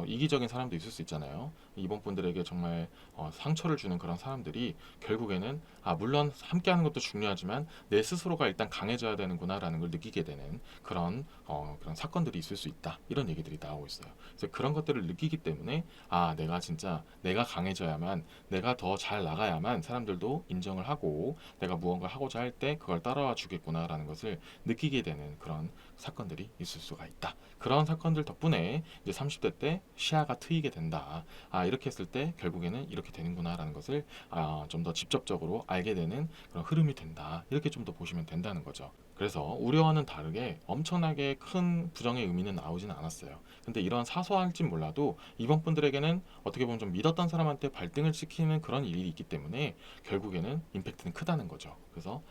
이기적인 사람도 있을 수 있잖아요. 이번 분들에게 정말 상처를 주는 그런 사람들이 결국에는 물론 함께하는 것도 중요하지만 내 스스로가 일단 강해져야 되는구나라는 걸 느끼게 되는 그런 사건들이 있을 수 있다, 이런 얘기들이 나오고 있어요. 그래서 그런 것들을 느끼기 때문에 내가 진짜 내가 강해져야만, 내가 더 잘 나가야만 사람들도 인정을 하고 내가 무언가를 하고자 할 때 그걸 따라와 주겠구나라는 것을 느끼게 되는 그런 사건들이 있을 수가 있다. 그런 사건들 덕분에 이제 30대 때 시야가 트이게 된다. 이렇게 했을 때 결국에는 이렇게 되는구나라는 것을 좀 더 직접적으로 알게 되는 그런 흐름이 된다, 이렇게 좀 더 보시면 된다는 거죠. 그래서 우려와는 다르게 엄청나게 큰 부정의 의미는 나오지는 않았어요. 근데 이런 사소할진 몰라도 이번 분들에게는 어떻게 보면 좀 믿었던 사람한테 발등을 찍히는 그런 일이 있기 때문에 결국에는 임팩트는 크다는 거죠. 그래서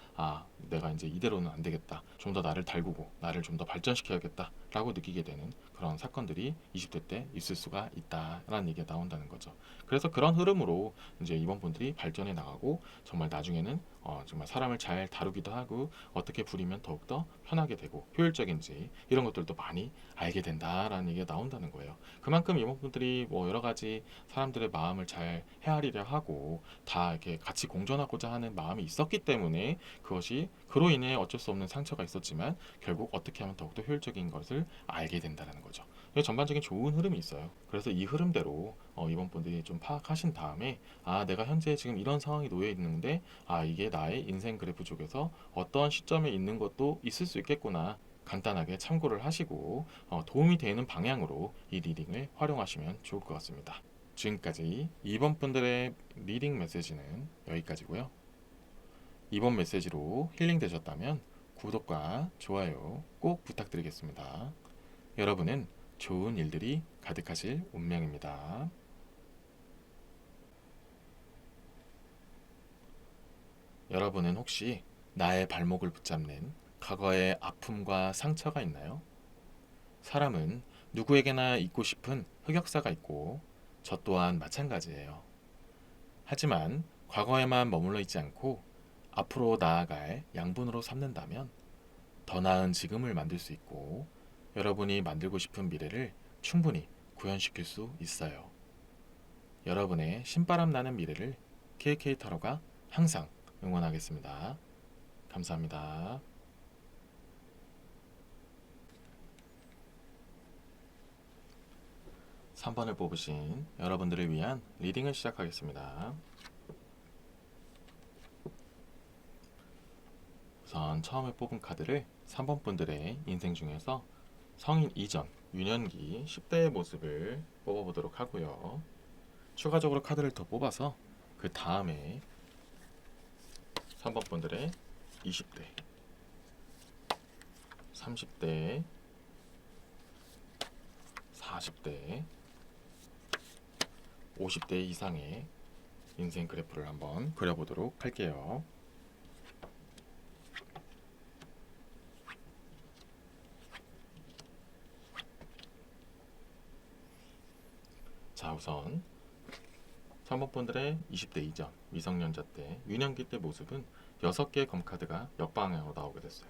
내가 이제 이대로는 안 되겠다, 좀 더 나를 달구고 나를 좀 더 발전시켜야겠다 라고 느끼게 되는 그런 사건들이 20대 때 있을 수가 있다라는 얘기가 나온다는 거죠. 그래서 그런 흐름으로 이제 이번 분들이 발전해 나가고 정말 나중에는 정말 사람을 잘 다루기도 하고 어떻게 부리면 더욱더 편하게 되고 효율적인지 이런 것들도 많이 알게 된다라는 얘기가 나온다는 거예요. 그만큼 이번 분들이 뭐 여러 가지 사람들의 마음을 잘 헤아리려 하고 다 이렇게 같이 공존하고자 하는 마음이 있었기 때문에 그것이 그로 인해 어쩔 수 없는 상처가 있었지만 결국 어떻게 하면 더욱더 효율적인 것을 알게 된다는 거죠. 전반적인 좋은 흐름이 있어요. 그래서 이 흐름대로 이번 분들이 좀 파악하신 다음에 내가 현재 지금 이런 상황이 놓여 있는데 이게 나의 인생 그래프 쪽에서 어떠한 시점에 있는 것도 있을 수 있겠구나. 간단하게 참고를 하시고 도움이 되는 방향으로 이 리딩을 활용하시면 좋을 것 같습니다. 지금까지 2번 분들의 리딩 메시지는 여기까지고요. 이번 메시지로 힐링 되셨다면 구독과 좋아요 꼭 부탁드리겠습니다. 여러분은 좋은 일들이 가득하실 운명입니다. 여러분은 혹시 나의 발목을 붙잡는 과거의 아픔과 상처가 있나요? 사람은 누구에게나 잊고 싶은 흑역사가 있고 저 또한 마찬가지예요. 하지만 과거에만 머물러 있지 않고 앞으로 나아갈 양분으로 삼는다면 더 나은 지금을 만들 수 있고 여러분이 만들고 싶은 미래를 충분히 구현시킬 수 있어요. 여러분의 신바람 나는 미래를 KK타로가 항상 응원하겠습니다. 감사합니다. 3번을 뽑으신 여러분들을 위한 리딩을 시작하겠습니다. 우선 처음에 뽑은 카드를 3번 분들의 인생 중에서 성인 이전 유년기 10대의 모습을 뽑아보도록 하고요. 추가적으로 카드를 더 뽑아서 그 다음에 3번 분들의 20대, 30대, 40대, 50대 이상의 인생 그래프를 한번 그려보도록 할게요. 자, 우선 3번 분들의 20대 이전 미성년자 때 유년기 때 모습은 6개의 검카드가 역방향으로 나오게 됐어요.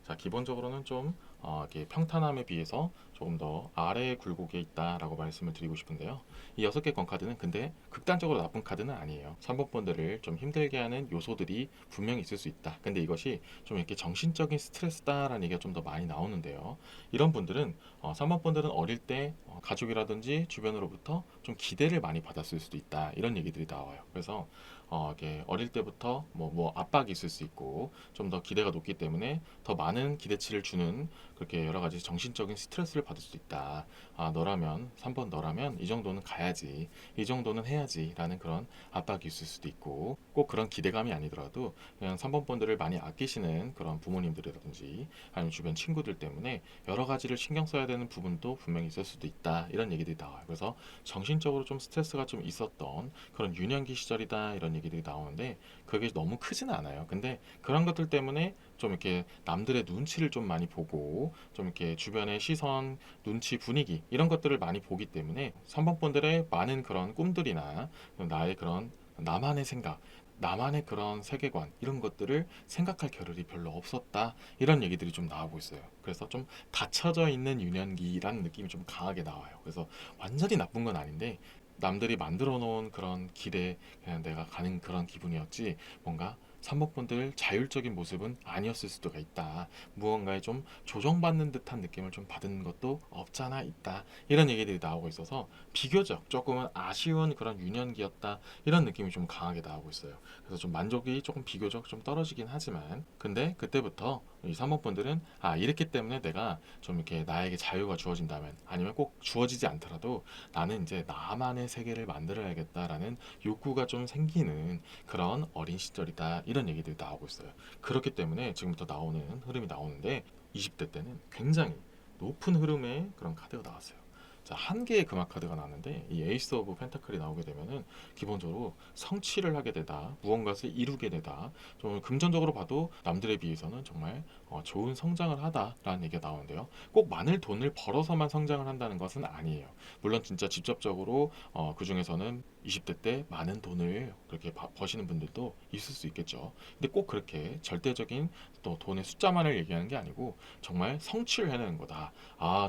자, 기본적으로는 좀 이렇게 평탄함에 비해서 조금 더 아래의 굴곡에 있다라고 말씀을 드리고 싶은데요. 이 6개 검카드는 근데 극단적으로 나쁜 카드는 아니에요. 3번 분들을 좀 힘들게 하는 요소들이 분명히 있을 수 있다. 근데 이것이 좀 이렇게 정신적인 스트레스다라는 얘기가 좀 더 많이 나오는데요. 이런 분들은 3번 분들은 어릴 때 가족이라든지 주변으로부터 좀 기대를 많이 받았을 수도 있다. 이런 얘기들이 나와요. 그래서 이렇게 어릴 때부터 뭐 압박이 있을 수 있고 좀 더 기대가 높기 때문에 더 많은 기대치를 주는 그렇게 여러 가지 정신적인 스트레스를 받을 수도 있다. 너라면 3번 너라면 이 정도는 가야지, 이 정도는 해야지라는 그런 압박이 있을 수도 있고 꼭 그런 기대감이 아니더라도 그냥 3번 분들을 많이 아끼시는 그런 부모님들이라든지 아니면 주변 친구들 때문에 여러 가지를 신경 써야 되는 부분도 분명히 있을 수도 있다. 이런 얘기들이 나와요. 그래서 정신적으로 좀 스트레스가 좀 있었던 그런 유년기 시절이다. 이런 얘기들이 나오는데 그게 너무 크지는 않아요. 근데 그런 것들 때문에 좀 이렇게 남들의 눈치를 좀 많이 보고 좀 이렇게 주변의 시선, 눈치, 분위기 이런 것들을 많이 보기 때문에 3번 분들의 많은 그런 꿈들이나 나의 그런 나만의 생각, 나만의 그런 세계관 이런 것들을 생각할 겨를이 별로 없었다 이런 얘기들이 좀 나오고 있어요. 그래서 좀 닫혀져 있는 유년기라는 느낌이 좀 강하게 나와요. 그래서 완전히 나쁜 건 아닌데 남들이 만들어 놓은 그런 길에 그냥 내가 가는 그런 기분이었지 뭔가 3번 분들 자율적인 모습은 아니었을 수도 있다. 무언가에 좀 조정받는 듯한 느낌을 좀 받은 것도 없잖아 있다. 이런 얘기들이 나오고 있어서 비교적 조금은 아쉬운 그런 유년기였다. 이런 느낌이 좀 강하게 나오고 있어요. 그래서 좀 만족이 조금 비교적 좀 떨어지긴 하지만 근데 그때부터 이 3번 분들은 이랬기 때문에 내가 좀 이렇게 나에게 자유가 주어진다면 아니면 꼭 주어지지 않더라도 나는 이제 나만의 세계를 만들어야겠다라는 욕구가 좀 생기는 그런 어린 시절이다. 이런 얘기들이 나오고 있어요. 그렇기 때문에 지금부터 나오는 흐름이 나오는데 20대 때는 굉장히 높은 흐름의 그런 카드가 나왔어요. 자, 한 개의 금화 카드가 나왔는데 이 에이스 오브 펜타클이 나오게 되면은 기본적으로 성취를 하게 되다, 무언가를 이루게 되다. 좀 금전적으로 봐도 남들에 비해서는 정말 좋은 성장을 하다라는 얘기가 나오는데요. 꼭 많은 돈을 벌어서만 성장을 한다는 것은 아니에요. 물론 진짜 직접적으로 그 중에서는 20대 때 많은 돈을 그렇게 버시는 분들도 있을 수 있겠죠. 근데 꼭 그렇게 절대적인 또 돈의 숫자만을 얘기하는 게 아니고 정말 성취를 해내는 거다.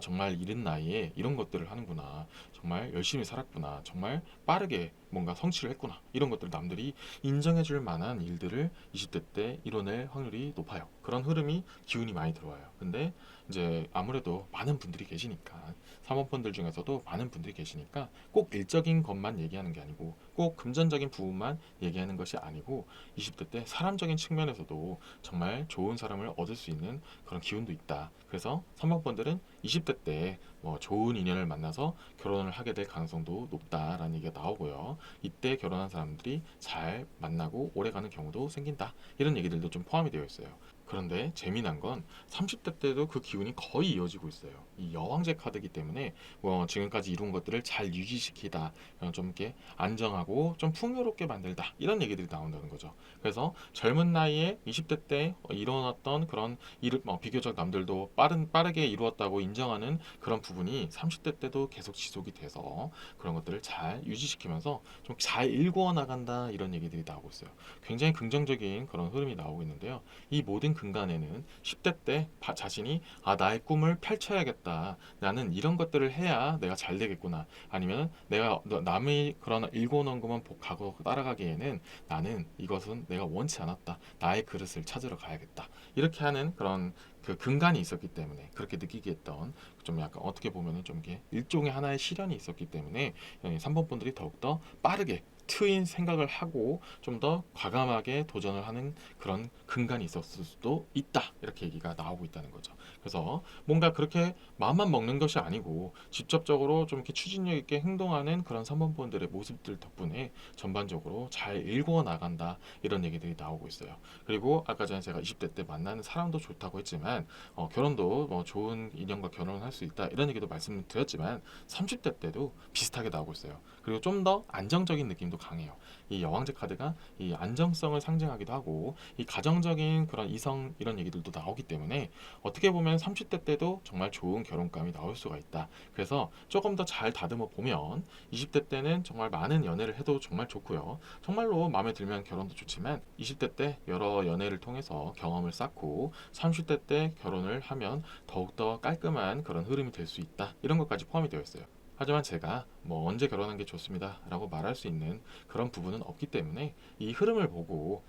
정말 이른 나이에 이런 것들을 하는구나. 정말 열심히 살았구나. 정말 빠르게 뭔가 성취를 했구나, 이런 것들을 남들이 인정해 줄 만한 일들을 20대 때 이뤄낼 확률이 높아요. 그런 흐름이 기운이 많이 들어와요. 근데 이제 아무래도 많은 분들이 계시니까, 사모펀들 중에서도 많은 분들이 계시니까 꼭 일적인 것만 얘기하는 게 아니고 꼭 금전적인 부분만 얘기하는 것이 아니고 20대 때 사람적인 측면에서도 정말 좋은 사람을 얻을 수 있는 그런 기운도 있다. 그래서 3번분들은 20대 때 뭐 좋은 인연을 만나서 결혼을 하게 될 가능성도 높다라는 얘기가 나오고요. 이때 결혼한 사람들이 잘 만나고 오래가는 경우도 생긴다. 이런 얘기들도 좀 포함이 되어 있어요. 그런데 재미난 건 30대 때도 그 기운이 거의 이어지고 있어요. 이 여왕제 카드이기 때문에 뭐 지금까지 이룬 것들을 잘 유지시키다, 좀 이렇게 안정하고 좀 풍요롭게 만들다, 이런 얘기들이 나온다는 거죠. 그래서 젊은 나이에 20대 때 일어났던 그런 일을 비교적 남들도 빠르게 이루었다고 인정하는 그런 부분이 30대 때도 계속 지속이 돼서 그런 것들을 잘 유지시키면서 좀 잘 일구어 나간다, 이런 얘기들이 나오고 있어요. 굉장히 긍정적인 그런 흐름이 나오고 있는데요. 이 모든 근간에는 10대 때 자신이 나의 꿈을 펼쳐야겠다, 나는 이런 것들을 해야 내가 잘 되겠구나, 아니면 내가 남의 그런 일궈놓은 것만 가고 따라가기에는 나는 이것은 내가 원치 않았다, 나의 그릇을 찾으러 가야겠다, 이렇게 하는 그런 그 근간이 있었기 때문에 그렇게 느끼게 했던, 좀 약간 어떻게 보면은 좀 이게 일종의 하나의 시련이 있었기 때문에 3번 분들이 더욱더 빠르게 트인 생각을 하고 좀 더 과감하게 도전을 하는 그런 근간이 있었을 수도 있다, 이렇게 얘기가 나오고 있다는 거죠. 그래서 뭔가 그렇게 마음만 먹는 것이 아니고 직접적으로 좀 이렇게 추진력 있게 행동하는 그런 3번 분들의 모습들 덕분에 전반적으로 잘 일구어 나간다, 이런 얘기들이 나오고 있어요. 그리고 아까 전에 제가 20대 때 만나는 사람도 좋다고 했지만 결혼도 뭐 좋은 인연과 결혼을 할 수 있다, 이런 얘기도 말씀드렸지만 30대 때도 비슷하게 나오고 있어요. 그리고 좀 더 안정적인 느낌도 강해요. 이 여왕제 카드가 이 안정성을 상징하기도 하고 이 가정적인 그런 이성, 이런 얘기들도 나오기 때문에 어떻게 보면 30대 때도 정말 좋은 결혼감이 나올 수가 있다. 그래서 조금 더 잘 다듬어 보면 20대 때는 정말 많은 연애를 해도 정말 좋고요. 정말로 마음에 들면 결혼도 좋지만 20대 때 여러 연애를 통해서 경험을 쌓고 30대 때 결혼을 하면 더욱더 깔끔한 그런 흐름이 될 수 있다, 이런 것까지 포함이 되어 있어요. 하지만 제가 뭐 언제 결혼한 게 좋습니다 라고 말할 수 있는 그런 부분은 없기 때문에 이 흐름을 보고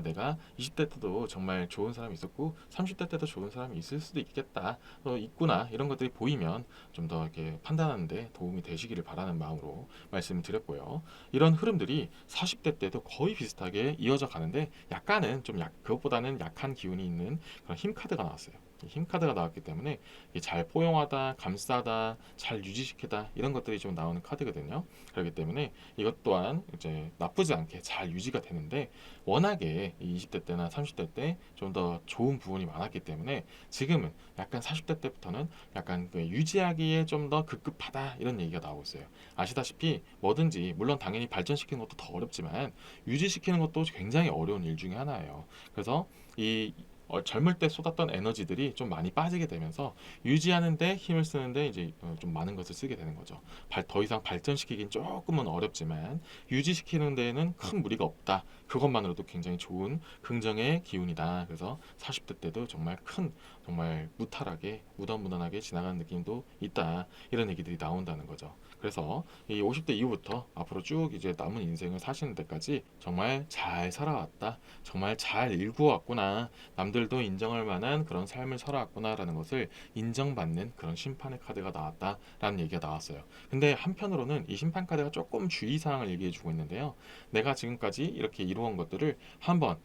내가 20대 때도 정말 좋은 사람이 있었고 30대 때도 좋은 사람이 있을 수도 있겠다, 있구나, 이런 것들이 보이면 좀 더 이렇게 판단하는 데 도움이 되시기를 바라는 마음으로 말씀을 드렸고요. 이런 흐름들이 40대 때도 거의 비슷하게 이어져 가는데 약간은 그것보다는 약한 기운이 있는 그런 힘 카드가 나왔어요. 힘 카드가 나왔기 때문에 잘 포용하다, 감싸다, 잘 유지시키다, 이런 것들이 좀 나오는 카드거든요. 그렇기 때문에 이것 또한 이제 나쁘지 않게 잘 유지가 되는데, 워낙에 20대 때나 30대 때 좀 더 좋은 부분이 많았기 때문에 지금은 약간 40대 때부터는 약간 그 유지하기에 좀 더 급급하다, 이런 얘기가 나오고 있어요. 아시다시피 뭐든지 물론 당연히 발전시키는 것도 더 어렵지만 유지시키는 것도 굉장히 어려운 일 중에 하나예요. 그래서 이 젊을 때 쏟았던 에너지들이 좀 많이 빠지게 되면서 유지하는데 힘을 쓰는데 이제 좀 많은 것을 쓰게 되는 거죠. 더 이상 발전시키긴 조금은 어렵지만 유지시키는 데에는 큰 무리가 없다. 그것만으로도 굉장히 좋은 긍정의 기운이다. 그래서 40대 때도 정말 무탈하게 무던무던하게 지나가는 느낌도 있다. 이런 얘기들이 나온다는 거죠. 그래서 이 50대 이후부터 앞으로 쭉 이제 남은 인생을 사시는 데까지 정말 잘 살아왔다, 정말 잘 일구었구나, 남들도 인정할 만한 그런 삶을 살아왔구나라는 것을 인정받는 그런 심판의 카드가 나왔다라는 얘기가 나왔어요. 근데 한편으로는 이 심판 카드가 조금 주의사항을 얘기해 주고 있는데요. 내가 지금까지 이렇게 이루어온 것들을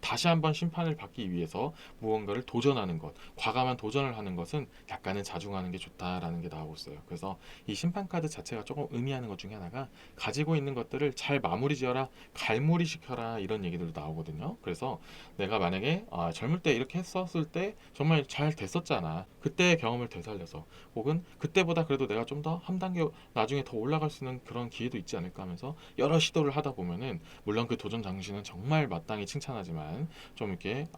다시 한번 심판을 받기 위해서 무언가를 도전하는 것, 과감한 도전을 하는 것은 약간은 자중하는 게 좋다라는 게 나오고 있어요. 그래서 이 심판 카드 자체가 조금 의미하는 것 중에 하나가 가지고 있는 것들을 잘 마무리 지어라, 갈무리 시켜라, 이런 얘기들도 나오거든요. 그래서 내가 만약에 젊을 때 이렇게 했었을 때 정말 잘 됐었잖아, 그때의 경험을 되살려서, 혹은 그때보다 그래도 내가 좀 더 한 단계 나중에 더 올라갈 수 있는 그런 기회도 있지 않을까 하면서 여러 시도를 하다 보면은, 물론 그 도전 당시는 정말 마땅히 칭찬하지만 좀 이렇게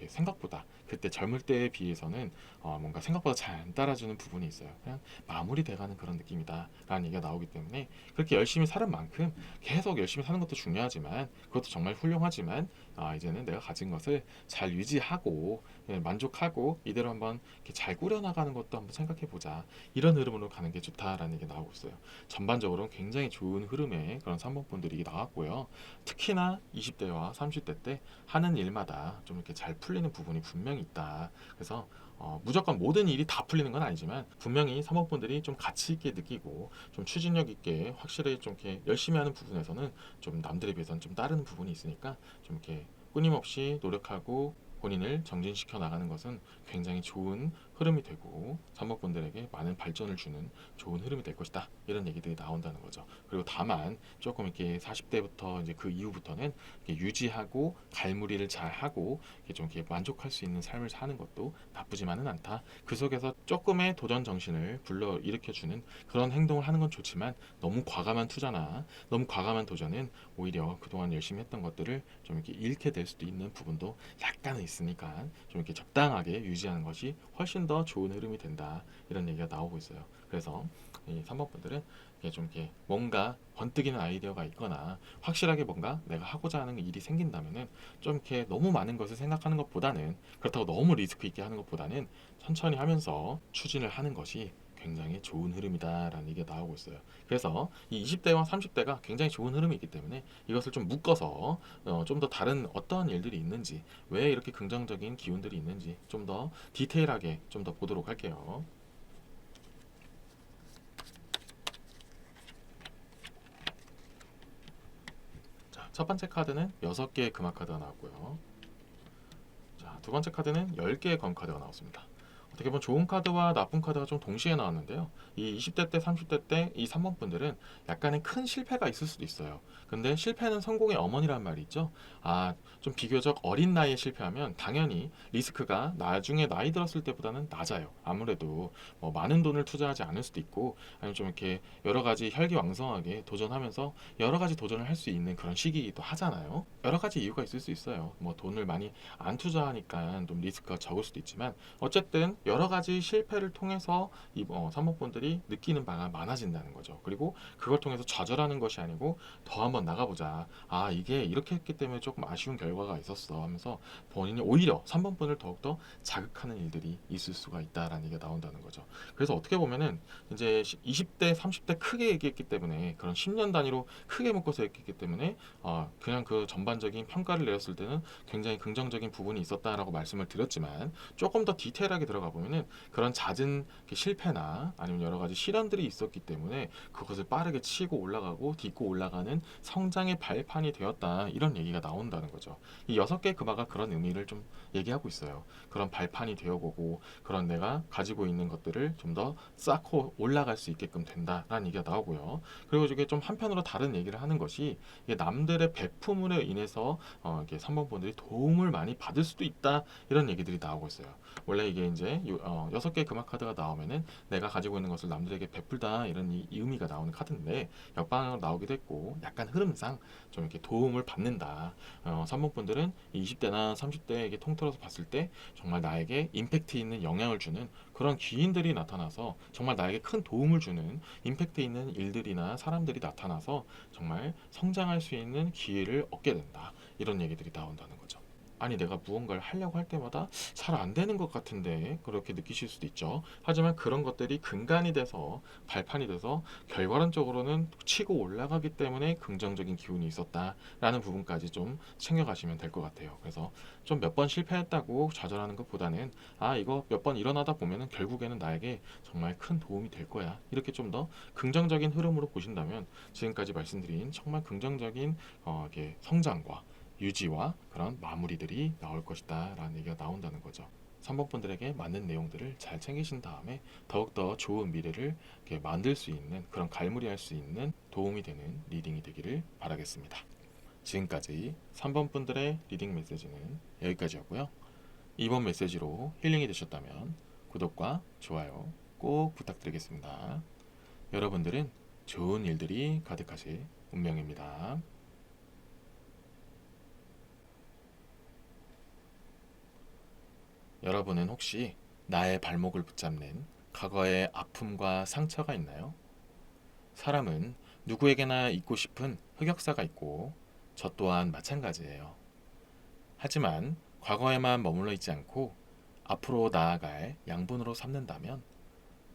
생각보다 그때 젊을 때에 비해서는 뭔가 생각보다 잘 안 따라주는 부분이 있어요. 그냥 마무리돼가는 그런 느낌이다 라는 얘기가 나오기 때문에, 그렇게 열심히 사는 만큼 계속 열심히 사는 것도 중요하지만, 그것도 정말 훌륭하지만 이제는 내가 가진 것을 잘 유지하고 좋고 만족하고 이대로 한번 이렇게 잘 꾸려나가는 것도 한번 생각해보자. 이런 흐름으로 가는 게 좋다라는 게 나오고 있어요. 전반적으로 굉장히 좋은 흐름의 그런 3번분들이 나왔고요. 특히나 20대와 30대 때 하는 일마다 좀 이렇게 잘 풀리는 부분이 분명히 있다. 그래서 무조건 모든 일이 다 풀리는 건 아니지만 분명히 3번분들이 좀 가치 있게 느끼고 좀 추진력 있게 확실히 좀 이렇게 열심히 하는 부분에서는 좀 남들에 비해서는 좀 다른 부분이 있으니까 좀 이렇게 끊임없이 노력하고 본인을 정진시켜 나가는 것은 굉장히 좋은 흐름이 되고 산모분들에게 많은 발전을 주는 좋은 흐름이 될 것이다. 이런 얘기들이 나온다는 거죠. 그리고 다만 조금 이렇게 40대부터 이제 그 이후부터는 이렇게 유지하고 갈무리를 잘 하고 이렇게 좀 이렇게 만족할 수 있는 삶을 사는 것도 나쁘지만은 않다. 그 속에서 조금의 도전 정신을 불러 일으켜 주는 그런 행동을 하는 건 좋지만 너무 과감한 투자나 너무 과감한 도전은 오히려 그동안 열심히 했던 것들을 좀 이렇게 잃게 될 수도 있는 부분도 약간은 있으니까 좀 이렇게 적당하게 유지하는 것이 훨씬 더 좋은 흐름이 된다. 이런 얘기가 나오고 있어요. 그래서 이 3번 분들은 좀 이렇게 뭔가 번뜩이는 아이디어가 있거나 확실하게 뭔가 내가 하고자 하는 일이 생긴다면은 좀 이렇게 너무 많은 것을 생각하는 것보다는 그렇다고 너무 리스크 있게 하는 것보다는 천천히 하면서 추진을 하는 것이 굉장히 좋은 흐름이다라는 얘기가 나오고 있어요. 그래서 이 20대와 30대가 굉장히 좋은 흐름이 있기 때문에 이것을 좀 묶어서 좀 더 다른 어떠한 일들이 있는지 왜 이렇게 긍정적인 기운들이 있는지 좀 더 디테일하게 좀 더 보도록 할게요. 자, 첫 번째 카드는 6개의 금화 카드가 나왔고요. 자, 두 번째 카드는 10개의 검 카드가 나왔습니다. 어떻게 보면 좋은 카드와 나쁜 카드가 좀 동시에 나왔는데요. 이 20대 때, 30대 때 이 3번 분들은 약간의 큰 실패가 있을 수도 있어요. 근데 실패는 성공의 어머니란 말이 있죠. 좀 비교적 어린 나이에 실패하면 당연히 리스크가 나중에 나이 들었을 때보다는 낮아요. 아무래도 뭐 많은 돈을 투자하지 않을 수도 있고 아니면 좀 이렇게 여러 가지 혈기왕성하게 도전하면서 여러 가지 도전을 할 수 있는 그런 시기이기도 하잖아요. 여러 가지 이유가 있을 수 있어요. 뭐 돈을 많이 안 투자하니까 좀 리스크가 적을 수도 있지만 어쨌든 여러 가지 실패를 통해서 이 사모펀들이 느끼는 바가 많아진다는 거죠. 그리고 그걸 통해서 좌절하는 것이 아니고 더 한번 나가보자. 이게 이렇게 했기 때문에 조금 아쉬운 결과가 있었어 하면서 본인이 오히려 3번분을 더욱더 자극하는 일들이 있을 수가 있다라는 얘기가 나온다는 거죠. 그래서 어떻게 보면은 이제 20대, 30대 크게 얘기했기 때문에 그런 10년 단위로 크게 묶어서 얘기했기 때문에 그냥 그 전반적인 평가를 내렸을 때는 굉장히 긍정적인 부분이 있었다라고 말씀을 드렸지만 조금 더 디테일하게 들어가 보면은 그런 잦은 실패나 아니면 여러 가지 시련들이 있었기 때문에 그것을 빠르게 치고 올라가고 딛고 올라가는 성장의 발판이 되었다 이런 얘기가 나온다는 거죠. 이 6개 금화가 그런 의미를 좀 얘기하고 있어요. 그런 발판이 되어보고 그런 내가 가지고 있는 것들을 좀 더 쌓고 올라갈 수 있게끔 된다라는 얘기가 나오고요. 그리고 이게 좀 한편으로 다른 얘기를 하는 것이 이게 남들의 배품으로 인해서 이렇게 3번 분들이 도움을 많이 받을 수도 있다 이런 얘기들이 나오고 있어요. 원래 이게 이제 6개의 금화 카드가 나오면은 내가 가지고 있는 것을 남들에게 베풀다 이런 이 의미가 나오는 카드인데 역방향으로 나오기도 했고 약간 흐름상 좀 이렇게 도움을 받는다. 3번 분들은 20대나 30대에게 통틀어서 봤을 때 정말 나에게 임팩트 있는 영향을 주는 그런 귀인들이 나타나서 정말 나에게 큰 도움을 주는 임팩트 있는 일들이나 사람들이 나타나서 정말 성장할 수 있는 기회를 얻게 된다. 이런 얘기들이 나온다는 거죠. 아니 내가 무언가를 하려고 할 때마다 잘 안 되는 것 같은데 그렇게 느끼실 수도 있죠. 하지만 그런 것들이 근간이 돼서 발판이 돼서 결과론적으로는 치고 올라가기 때문에 긍정적인 기운이 있었다라는 부분까지 좀 챙겨가시면 될 것 같아요. 그래서 좀 몇 번 실패했다고 좌절하는 것보다는 이거 몇 번 일어나다 보면은 결국에는 나에게 정말 큰 도움이 될 거야. 이렇게 좀 더 긍정적인 흐름으로 보신다면 지금까지 말씀드린 정말 긍정적인 이렇게 성장과 유지와 그런 마무리들이 나올 것이다 라는 얘기가 나온다는 거죠. 3번 분들에게 맞는 내용들을 잘 챙기신 다음에 더욱더 좋은 미래를 이렇게 만들 수 있는 그런 갈무리할 수 있는 도움이 되는 리딩이 되기를 바라겠습니다. 지금까지 3번 분들의 리딩 메시지는 여기까지였고요. 이번 메시지로 힐링이 되셨다면 구독과 좋아요 꼭 부탁드리겠습니다. 여러분들은 좋은 일들이 가득하실 운명입니다. 여러분은 혹시 나의 발목을 붙잡는 과거의 아픔과 상처가 있나요? 사람은 누구에게나 잊고 싶은 흑역사가 있고 저 또한 마찬가지예요. 하지만 과거에만 머물러 있지 않고 앞으로 나아갈 양분으로 삼는다면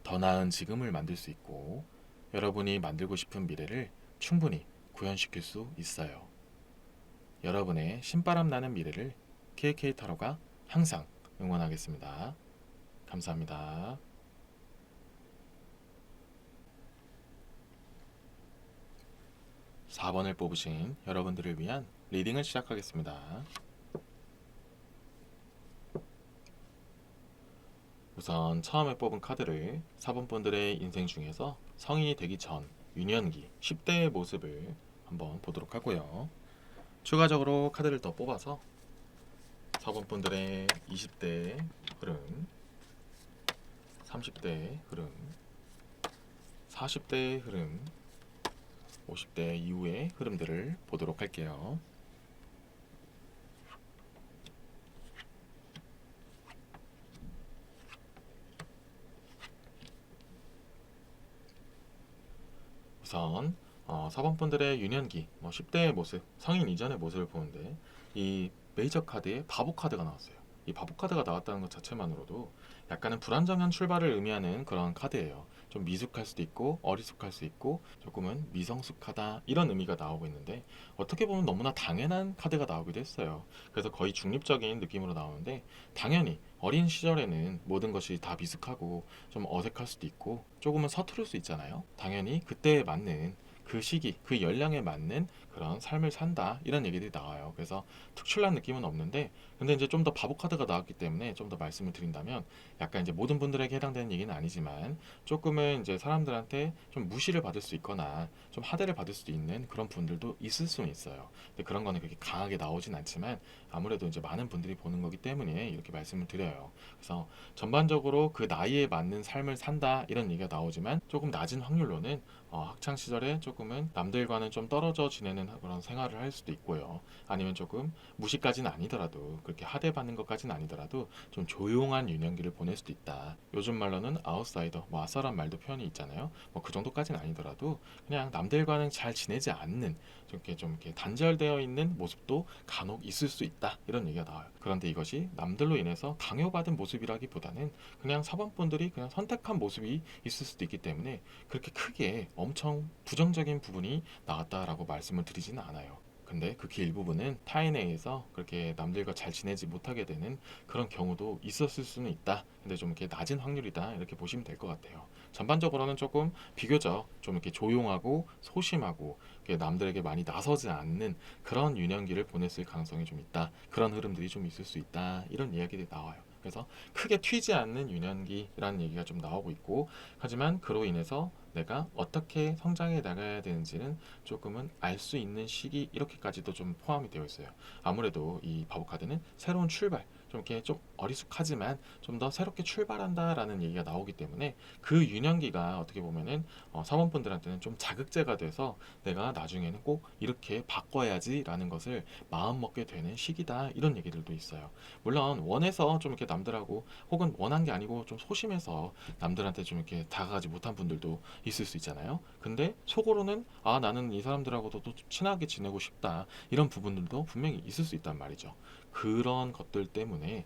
더 나은 지금을 만들 수 있고 여러분이 만들고 싶은 미래를 충분히 구현시킬 수 있어요. 여러분의 신바람 나는 미래를 KK 타로가 항상 응원하겠습니다. 감사합니다. 4번을 뽑으신 여러분들을 위한 리딩을 시작하겠습니다. 우선 처음에 뽑은 카드를 4번 분들의 인생 중에서 성인이 되기 전 유년기 10대의 모습을 한번 보도록 하고요. 추가적으로 카드를 더 뽑아서 4번 분들의 20대 흐름, 30대 흐름, 40대 흐름, 50대 이후의 흐름들을 보도록 할게요. 우선 4번 분들의 유년기 10대의 모습, 성인 이전의 모습을 보는데 이 메이저 카드에 바보 카드가 나왔어요. 이 바보 카드가 나왔다는 것 자체만으로도 약간은 불안정한 출발을 의미하는 그런 카드예요. 좀 미숙할 수도 있고 어리숙할 수 있고 조금은 미성숙하다 이런 의미가 나오고 있는데 어떻게 보면 너무나 당연한 카드가 나오기도 했어요. 그래서 거의 중립적인 느낌으로 나오는데 당연히 어린 시절에는 모든 것이 다 미숙하고 좀 어색할 수도 있고 조금은 서투를 수 있잖아요. 당연히 그때에 맞는 그 시기, 그 연령에 맞는 그런 삶을 산다 이런 얘기들이 나와요. 그래서 특출난 느낌은 없는데 근데 이제 좀 더 바보 카드가 나왔기 때문에 좀 더 말씀을 드린다면 약간 이제 모든 분들에게 해당되는 얘기는 아니지만 조금은 이제 사람들한테 좀 무시를 받을 수 있거나 좀 하대를 받을 수도 있는 그런 분들도 있을 수는 있어요. 근데 그런 거는 그렇게 강하게 나오진 않지만 아무래도 이제 많은 분들이 보는 거기 때문에 이렇게 말씀을 드려요. 그래서 전반적으로 그 나이에 맞는 삶을 산다 이런 얘기가 나오지만 조금 낮은 확률로는 학창 시절에 조금은 남들과는 좀 떨어져 지내는 그런 생활을 할 수도 있고요. 아니면 조금 무시까지는 아니더라도 그렇게 하대받는 것까지는 아니더라도 좀 조용한 유년기를 보낼 수도 있다. 요즘 말로는 아웃사이더, 아싸란 말도 표현이 있잖아요. 그 정도까지는 아니더라도 그냥 남들과는 잘 지내지 않는 좀 이렇게 단절되어 있는 모습도 간혹 있을 수 있다. 이런 얘기가 나와요. 그런데 이것이 남들로 인해서 강요받은 모습이라기보다는 그냥 사범분들이 그냥 선택한 모습이 있을 수도 있기 때문에 그렇게 크게 엄청 부정적인 부분이 나왔다라고 말씀을 드리지는 않아요. 근데 극히 일부분은 타인에 의해서 그렇게 남들과 잘 지내지 못하게 되는 그런 경우도 있었을 수는 있다. 근데 좀 이렇게 낮은 확률이다. 이렇게 보시면 될 것 같아요. 전반적으로는 조금 비교적 좀 이렇게 조용하고 소심하고 남들에게 많이 나서지 않는 그런 유년기를 보냈을 가능성이 좀 있다. 그런 흐름들이 좀 있을 수 있다. 이런 이야기들이 나와요. 그래서 크게 튀지 않는 유년기라는 얘기가 좀 나오고 있고 하지만 그로 인해서 내가 어떻게 성장해 나가야 되는지는 조금은 알 수 있는 시기 이렇게까지도 좀 포함이 되어 있어요. 아무래도 이 바보 카드는 새로운 출발 좀 이렇게 좀 어리숙하지만 좀 더 새롭게 출발한다라는 얘기가 나오기 때문에 그 유년기가 어떻게 보면은 사원분들한테는 좀 자극제가 돼서 내가 나중에는 꼭 이렇게 바꿔야지라는 것을 마음 먹게 되는 시기다 이런 얘기들도 있어요. 물론 원해서 좀 이렇게 남들하고 혹은 원한 게 아니고 좀 소심해서 남들한테 좀 이렇게 다가가지 못한 분들도 있을 수 있잖아요. 근데 속으로는 나는 이 사람들하고도 또 친하게 지내고 싶다 이런 부분들도 분명히 있을 수 있단 말이죠. 그런 것들 때문에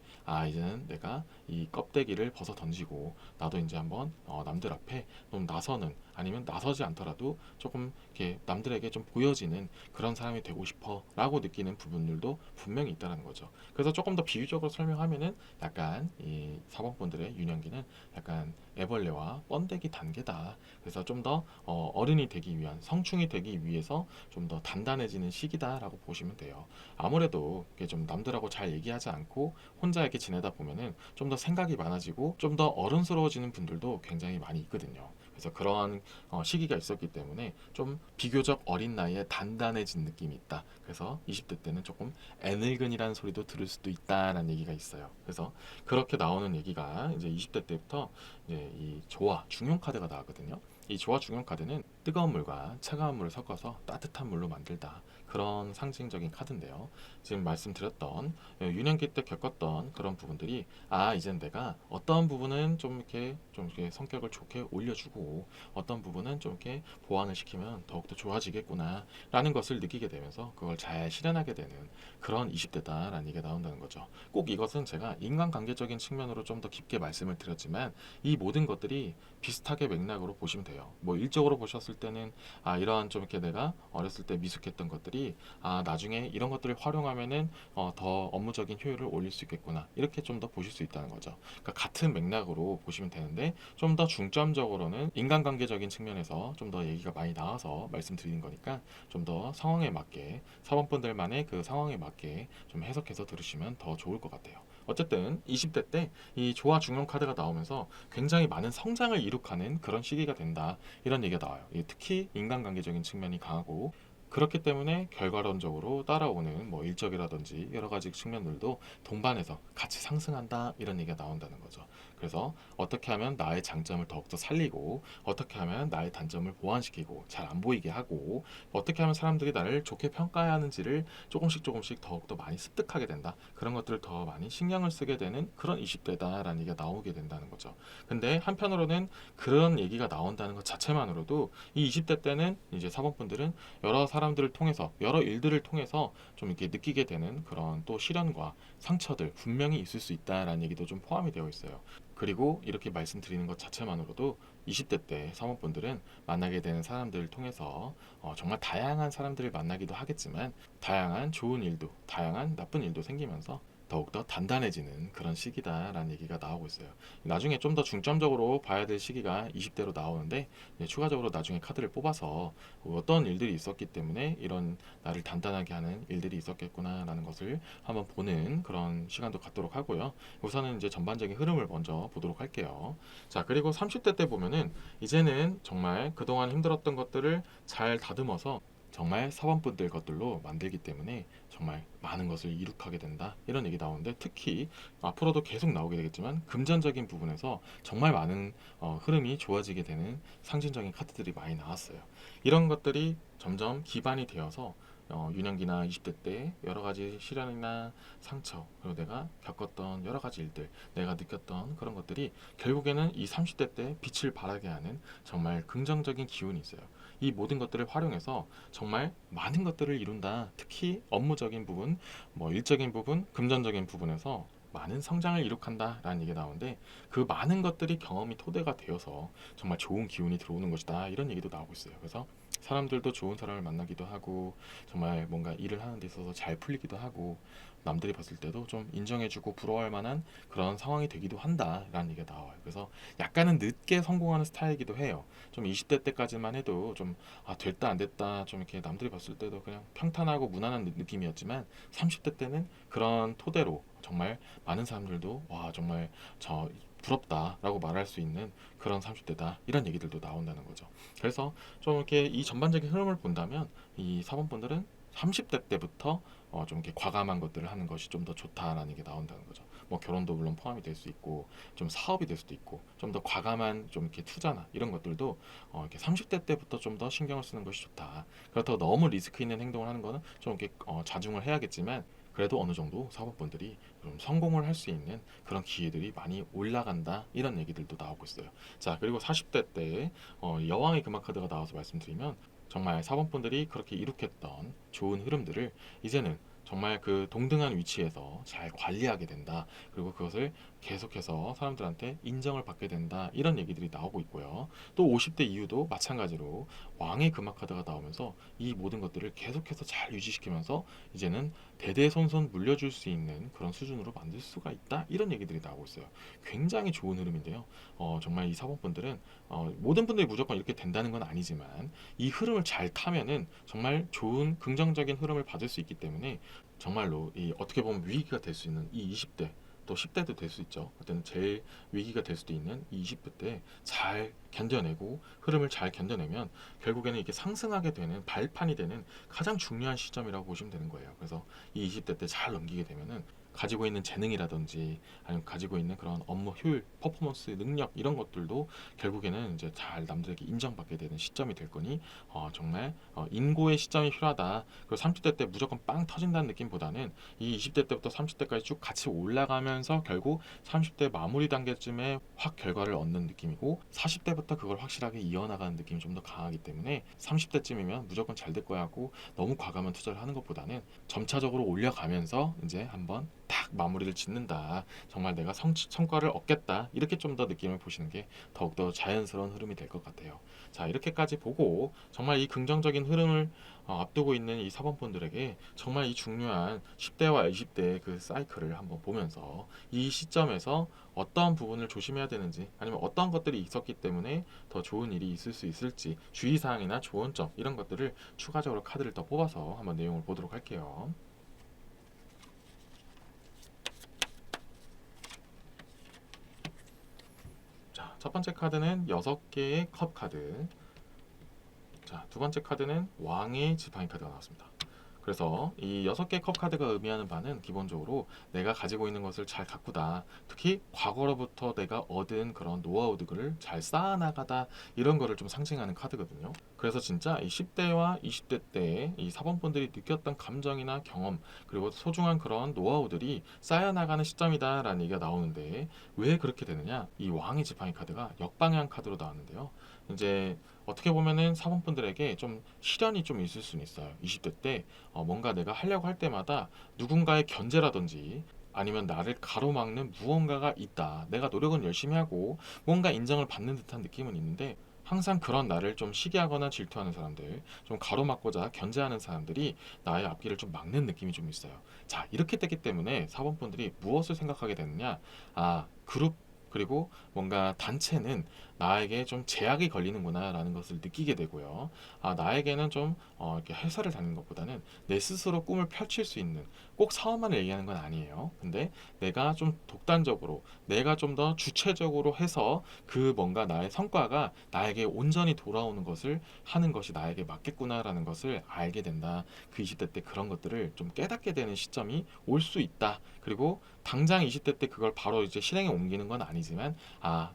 이제는 내가 이 껍데기를 벗어 던지고 나도 이제 한번 남들 앞에 좀 나서는 아니면 나서지 않더라도 조금 이렇게 남들에게 좀 보여지는 그런 사람이 되고 싶어라고 느끼는 부분들도 분명히 있다는 거죠. 그래서 조금 더 비유적으로 설명하면은 약간 이 사범분들의 유년기는 약간 애벌레와 번데기 단계다. 그래서 좀 더 어른이 되기 위한 성충이 되기 위해서 좀 더 단단해지는 시기다라고 보시면 돼요. 아무래도 이게 좀 남들하고 잘 얘기하지 않고 혼자 이렇게 지내다 보면은 좀 더 생각이 많아지고 좀 더 어른스러워지는 분들도 굉장히 많이 있거든요. 그래서 그러한 시기가 있었기 때문에 좀 비교적 어린 나이에 단단해진 느낌이 있다. 그래서 20대 때는 조금 애늙은이라는 소리도 들을 수도 있다라는 얘기가 있어요. 그래서 그렇게 나오는 얘기가 이제 20대 때부터 이제 이 조화 중용 카드가 나왔거든요. 이 조화 중용 카드는 뜨거운 물과 차가운 물을 섞어서 따뜻한 물로 만들다. 그런 상징적인 카드인데요. 지금 말씀드렸던 유년기 때 겪었던 그런 부분들이 이젠 내가 어떤 부분은 좀 이렇게 성격을 좋게 올려주고 어떤 부분은 좀 이렇게 보완을 시키면 더욱더 좋아지겠구나 라는 것을 느끼게 되면서 그걸 잘 실현하게 되는 그런 20대다라는 얘기가 나온다는 거죠. 꼭 이것은 제가 인간관계적인 측면으로 좀 더 깊게 말씀을 드렸지만 이 모든 것들이 비슷하게 맥락으로 보시면 돼요. 뭐 일적으로 보셨을 때는 이런 좀 이렇게 내가 어렸을 때 미숙했던 것들이 나중에 이런 것들을 활용하면은 더 업무적인 효율을 올릴 수 있겠구나 이렇게 좀 더 보실 수 있다는 거죠. 그러니까 같은 맥락으로 보시면 되는데 좀 더 중점적으로는 인간관계적인 측면에서 좀 더 얘기가 많이 나와서 말씀드리는 거니까 좀 더 상황에 맞게 사원분들만의 그 상황에 맞게 좀 해석해서 들으시면 더 좋을 것 같아요. 어쨌든 20대 때 이 조화 중용 카드가 나오면서 굉장히 많은 성장을 이룩하는 그런 시기가 된다 이런 얘기가 나와요. 특히 인간관계적인 측면이 강하고 그렇기 때문에 결과론적으로 따라오는 뭐 일적이라든지 여러 가지 측면들도 동반해서 같이 상승한다 이런 얘기가 나온다는 거죠. 그래서 어떻게 하면 나의 장점을 더욱더 살리고 어떻게 하면 나의 단점을 보완시키고 잘 안 보이게 하고 어떻게 하면 사람들이 나를 좋게 평가해야 하는지를 조금씩 더욱더 많이 습득하게 된다. 그런 것들을 더 많이 신경을 쓰게 되는 그런 20대다라는 얘기가 나오게 된다는 거죠. 근데 한편으로는 그런 얘기가 나온다는 것 자체만으로도 이 20대 때는 이제 사모분들은 여러 사람들을 통해서 여러 일들을 통해서 좀 이렇게 느끼게 되는 그런 또 시련과 상처들 분명히 있을 수 있다라는 얘기도 좀 포함이 되어 있어요. 그리고 이렇게 말씀드리는 것 자체만으로도 20대 때 사모분들은 만나게 되는 사람들을 통해서 정말 다양한 사람들을 만나기도 하겠지만 다양한 좋은 일도 다양한 나쁜 일도 생기면서 더욱더 단단해지는 그런 시기다라는 얘기가 나오고 있어요. 나중에 좀 더 중점적으로 봐야 될 시기가 20대로 나오는데 추가적으로 나중에 카드를 뽑아서 어떤 일들이 있었기 때문에 이런 나를 단단하게 하는 일들이 있었겠구나라는 것을 한번 보는 그런 시간도 갖도록 하고요. 우선은 이제 전반적인 흐름을 먼저 보도록 할게요. 자, 그리고 30대 때 보면은 이제는 정말 그동안 힘들었던 것들을 잘 다듬어서 정말 사원분들 것들로 만들기 때문에 정말 많은 것을 이룩하게 된다 이런 얘기 나오는데 특히 앞으로도 계속 나오게 되겠지만 금전적인 부분에서 정말 많은 흐름이 좋아지게 되는 상징적인 카드들이 많이 나왔어요. 이런 것들이 점점 기반이 되어서 유년기나 20대 때 여러 가지 시련이나 상처 그리고 내가 겪었던 여러 가지 일들 내가 느꼈던 그런 것들이 결국에는 이 30대 때 빛을 발하게 하는 정말 긍정적인 기운이 있어요. 이 모든 것들을 활용해서 정말 많은 것들을 이룬다. 특히 업무적인 부분, 뭐 일적인 부분, 금전적인 부분에서 많은 성장을 이룩한다라는 얘기가 나오는데 그 많은 것들이 경험이 토대가 되어서 정말 좋은 기운이 들어오는 것이다 이런 얘기도 나오고 있어요. 그래서 사람들도 좋은 사람을 만나기도 하고 정말 뭔가 일을 하는 데 있어서 잘 풀리기도 하고 남들이 봤을 때도 좀 인정해주고 부러워할 만한 그런 상황이 되기도 한다라는 얘기가 나와요. 그래서 약간은 늦게 성공하는 스타일이기도 해요. 좀 20대 때까지만 해도 좀 됐다 안 됐다 좀 이렇게 남들이 봤을 때도 그냥 평탄하고 무난한 느낌이었지만 30대 때는 그런 토대로 정말 많은 사람들도 와 정말 저 부럽다라고 말할 수 있는 그런 30대다 이런 얘기들도 나온다는 거죠. 그래서 좀 이렇게 이 전반적인 흐름을 본다면 이 사모분들은 30대 때부터 좀 이렇게 과감한 것들을 하는 것이 좀 더 좋다라는 게 나온다는 거죠. 뭐 결혼도 물론 포함이 될 수 있고 좀 사업이 될 수도 있고 좀 더 과감한 좀 이렇게 투자나 이런 것들도 이렇게 30대 때부터 좀 더 신경을 쓰는 것이 좋다. 그렇다고 너무 리스크 있는 행동을 하는 거는 좀 이렇게 자중을 해야겠지만 그래도 어느 정도 사업분들이 좀 성공을 할 수 있는 그런 기회들이 많이 올라간다 이런 얘기들도 나오고 있어요. 자, 그리고 40대 때 여왕의 금화 카드가 나와서 말씀드리면 정말 사원분들이 그렇게 이룩했던 좋은 흐름들을 이제는 정말 그 동등한 위치에서 잘 관리하게 된다. 그리고 그것을 계속해서 사람들한테 인정을 받게 된다. 이런 얘기들이 나오고 있고요. 또 50대 이후도 마찬가지로 왕의 금화 카드가 나오면서 이 모든 것들을 계속해서 잘 유지시키면서 이제는 대대손손 물려줄 수 있는 그런 수준으로 만들 수가 있다. 이런 얘기들이 나오고 있어요. 굉장히 좋은 흐름인데요. 정말 이 사모분들은 모든 분들이 무조건 이렇게 된다는 건 아니지만 이 흐름을 잘 타면은 정말 좋은 긍정적인 흐름을 받을 수 있기 때문에 정말로 이 어떻게 보면 위기가 될 수 있는 이 20대 또 10대도 될 수 있죠. 그때는 제일 위기가 될 수도 있는 이 20대 때 잘 견뎌내고 흐름을 잘 견뎌내면 결국에는 이게 상승하게 되는 발판이 되는 가장 중요한 시점이라고 보시면 되는 거예요. 그래서 이 20대 때 잘 넘기게 되면은 가지고 있는 재능이라든지 아니면 가지고 있는 그런 업무 효율, 퍼포먼스, 능력 이런 것들도 결국에는 이제 잘 남들에게 인정받게 되는 시점이 될 거니 정말 인고의 시점이 필요하다. 그리고 30대 때 무조건 빵 터진다는 느낌보다는 이 20대 때부터 30대까지 쭉 같이 올라가면서 결국 30대 마무리 단계쯤에 확 결과를 얻는 느낌이고 40대부터 그걸 확실하게 이어나가는 느낌이 좀 더 강하기 때문에 30대쯤이면 무조건 잘 될 거야 하고 너무 과감한 투자를 하는 것보다는 점차적으로 올려가면서 이제 한번 딱 마무리를 짓는다. 정말 내가 성과를 얻겠다. 이렇게 좀 더 느낌을 보시는 게 더욱더 자연스러운 흐름이 될 것 같아요. 자, 이렇게까지 보고 정말 이 긍정적인 흐름을 앞두고 있는 이 사범분들에게 정말 이 중요한 10대와 20대의 그 사이클을 한번 보면서 이 시점에서 어떤 부분을 조심해야 되는지 아니면 어떤 것들이 있었기 때문에 더 좋은 일이 있을 수 있을지 주의사항이나 조언점 이런 것들을 추가적으로 카드를 더 뽑아서 한번 내용을 보도록 할게요. 자, 첫 번째 카드는 6개의 컵 카드. 자, 두 번째 카드는 왕의 지팡이 카드가 나왔습니다. 그래서 이 6개 컵 카드가 의미하는 바는 기본적으로 내가 가지고 있는 것을 잘 가꾸다. 특히 과거로부터 내가 얻은 그런 노하우들을 잘 쌓아나가다. 이런 거를 좀 상징하는 카드거든요. 그래서 진짜 이 10대와 20대 때 이 사범분들이 느꼈던 감정이나 경험 그리고 소중한 그런 노하우들이 쌓여나가는 시점이다라는 얘기가 나오는데 왜 그렇게 되느냐? 이 왕의 지팡이 카드가 역방향 카드로 나왔는데요. 이제 어떻게 보면은 사범분들에게 좀 시련이 좀 있을 수는 있어요. 20대 때 뭔가 내가 하려고 할 때마다 누군가의 견제라든지 아니면 나를 가로막는 무언가가 있다. 내가 노력은 열심히 하고 뭔가 인정을 받는 듯한 느낌은 있는데 항상 그런 나를 좀 시기하거나 질투하는 사람들, 좀 가로막고자 견제하는 사람들이 나의 앞길을 좀 막는 느낌이 좀 있어요. 자, 이렇게 됐기 때문에 사범분들이 무엇을 생각하게 되느냐? 그룹 그리고 뭔가 단체는 나에게 좀 제약이 걸리는구나라는 것을 느끼게 되고요. 나에게는 좀 이렇게 회사를 다니는 것보다는 내 스스로 꿈을 펼칠 수 있는 꼭 사업만을 얘기하는 건 아니에요. 근데 내가 좀 독단적으로 내가 좀 더 주체적으로 해서 그 뭔가 나의 성과가 나에게 온전히 돌아오는 것을 하는 것이 나에게 맞겠구나라는 것을 알게 된다. 그 20대 때 그런 것들을 좀 깨닫게 되는 시점이 올 수 있다. 그리고 당장 20대 때 그걸 바로 이제 실행에 옮기는 건 아니지만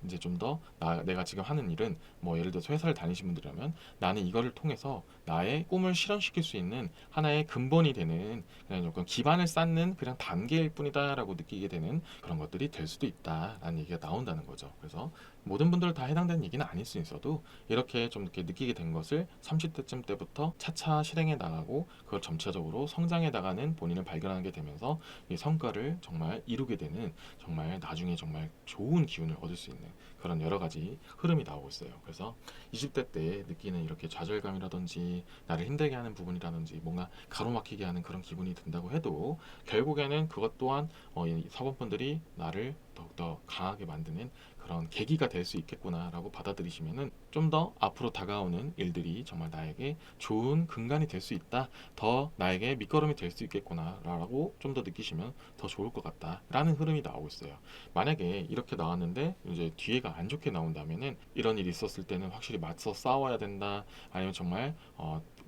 이제 좀 더 내가 지금 하는 일은 뭐 예를 들어서 회사를 다니신 분들이라면 나는 이거를 통해서 나의 꿈을 실현시킬 수 있는 하나의 근본이 되는 그냥 조금 기반을 쌓는 그냥 단계일 뿐이다라고 느끼게 되는 그런 것들이 될 수도 있다라는 얘기가 나온다는 거죠. 그래서 모든 분들 다 해당되는 얘기는 아닐 수 있어도 이렇게 좀 이렇게 느끼게 된 것을 30대쯤 때부터 차차 실행해 나가고 그걸 점차적으로 성장해 나가는 본인을 발견하게 되면서 이 성과를 정말 이루게 되는 정말 나중에 정말 좋은 기운을 얻을 수 있는 그런 여러 가지 흐름이 나오고 있어요. 그래서 20대 때 느끼는 이렇게 좌절감이라든지 나를 힘들게 하는 부분이라든지 뭔가 가로막히게 하는 그런 기분이 든다고 해도 결국에는 그것 또한 이 사범분들이 나를 더욱더 강하게 만드는 그런 계기가 될 수 있겠구나라고 받아들이시면은 좀 더 앞으로 다가오는 일들이 정말 나에게 좋은 근간이 될 수 있다. 더 나에게 밑거름이 될 수 있겠구나라고 좀 더 느끼시면 더 좋을 것 같다라는 흐름이 나오고 있어요. 만약에 이렇게 나왔는데 이제 뒤에가 안 좋게 나온다면은 이런 일이 있었을 때는 확실히 맞서 싸워야 된다. 아니면 정말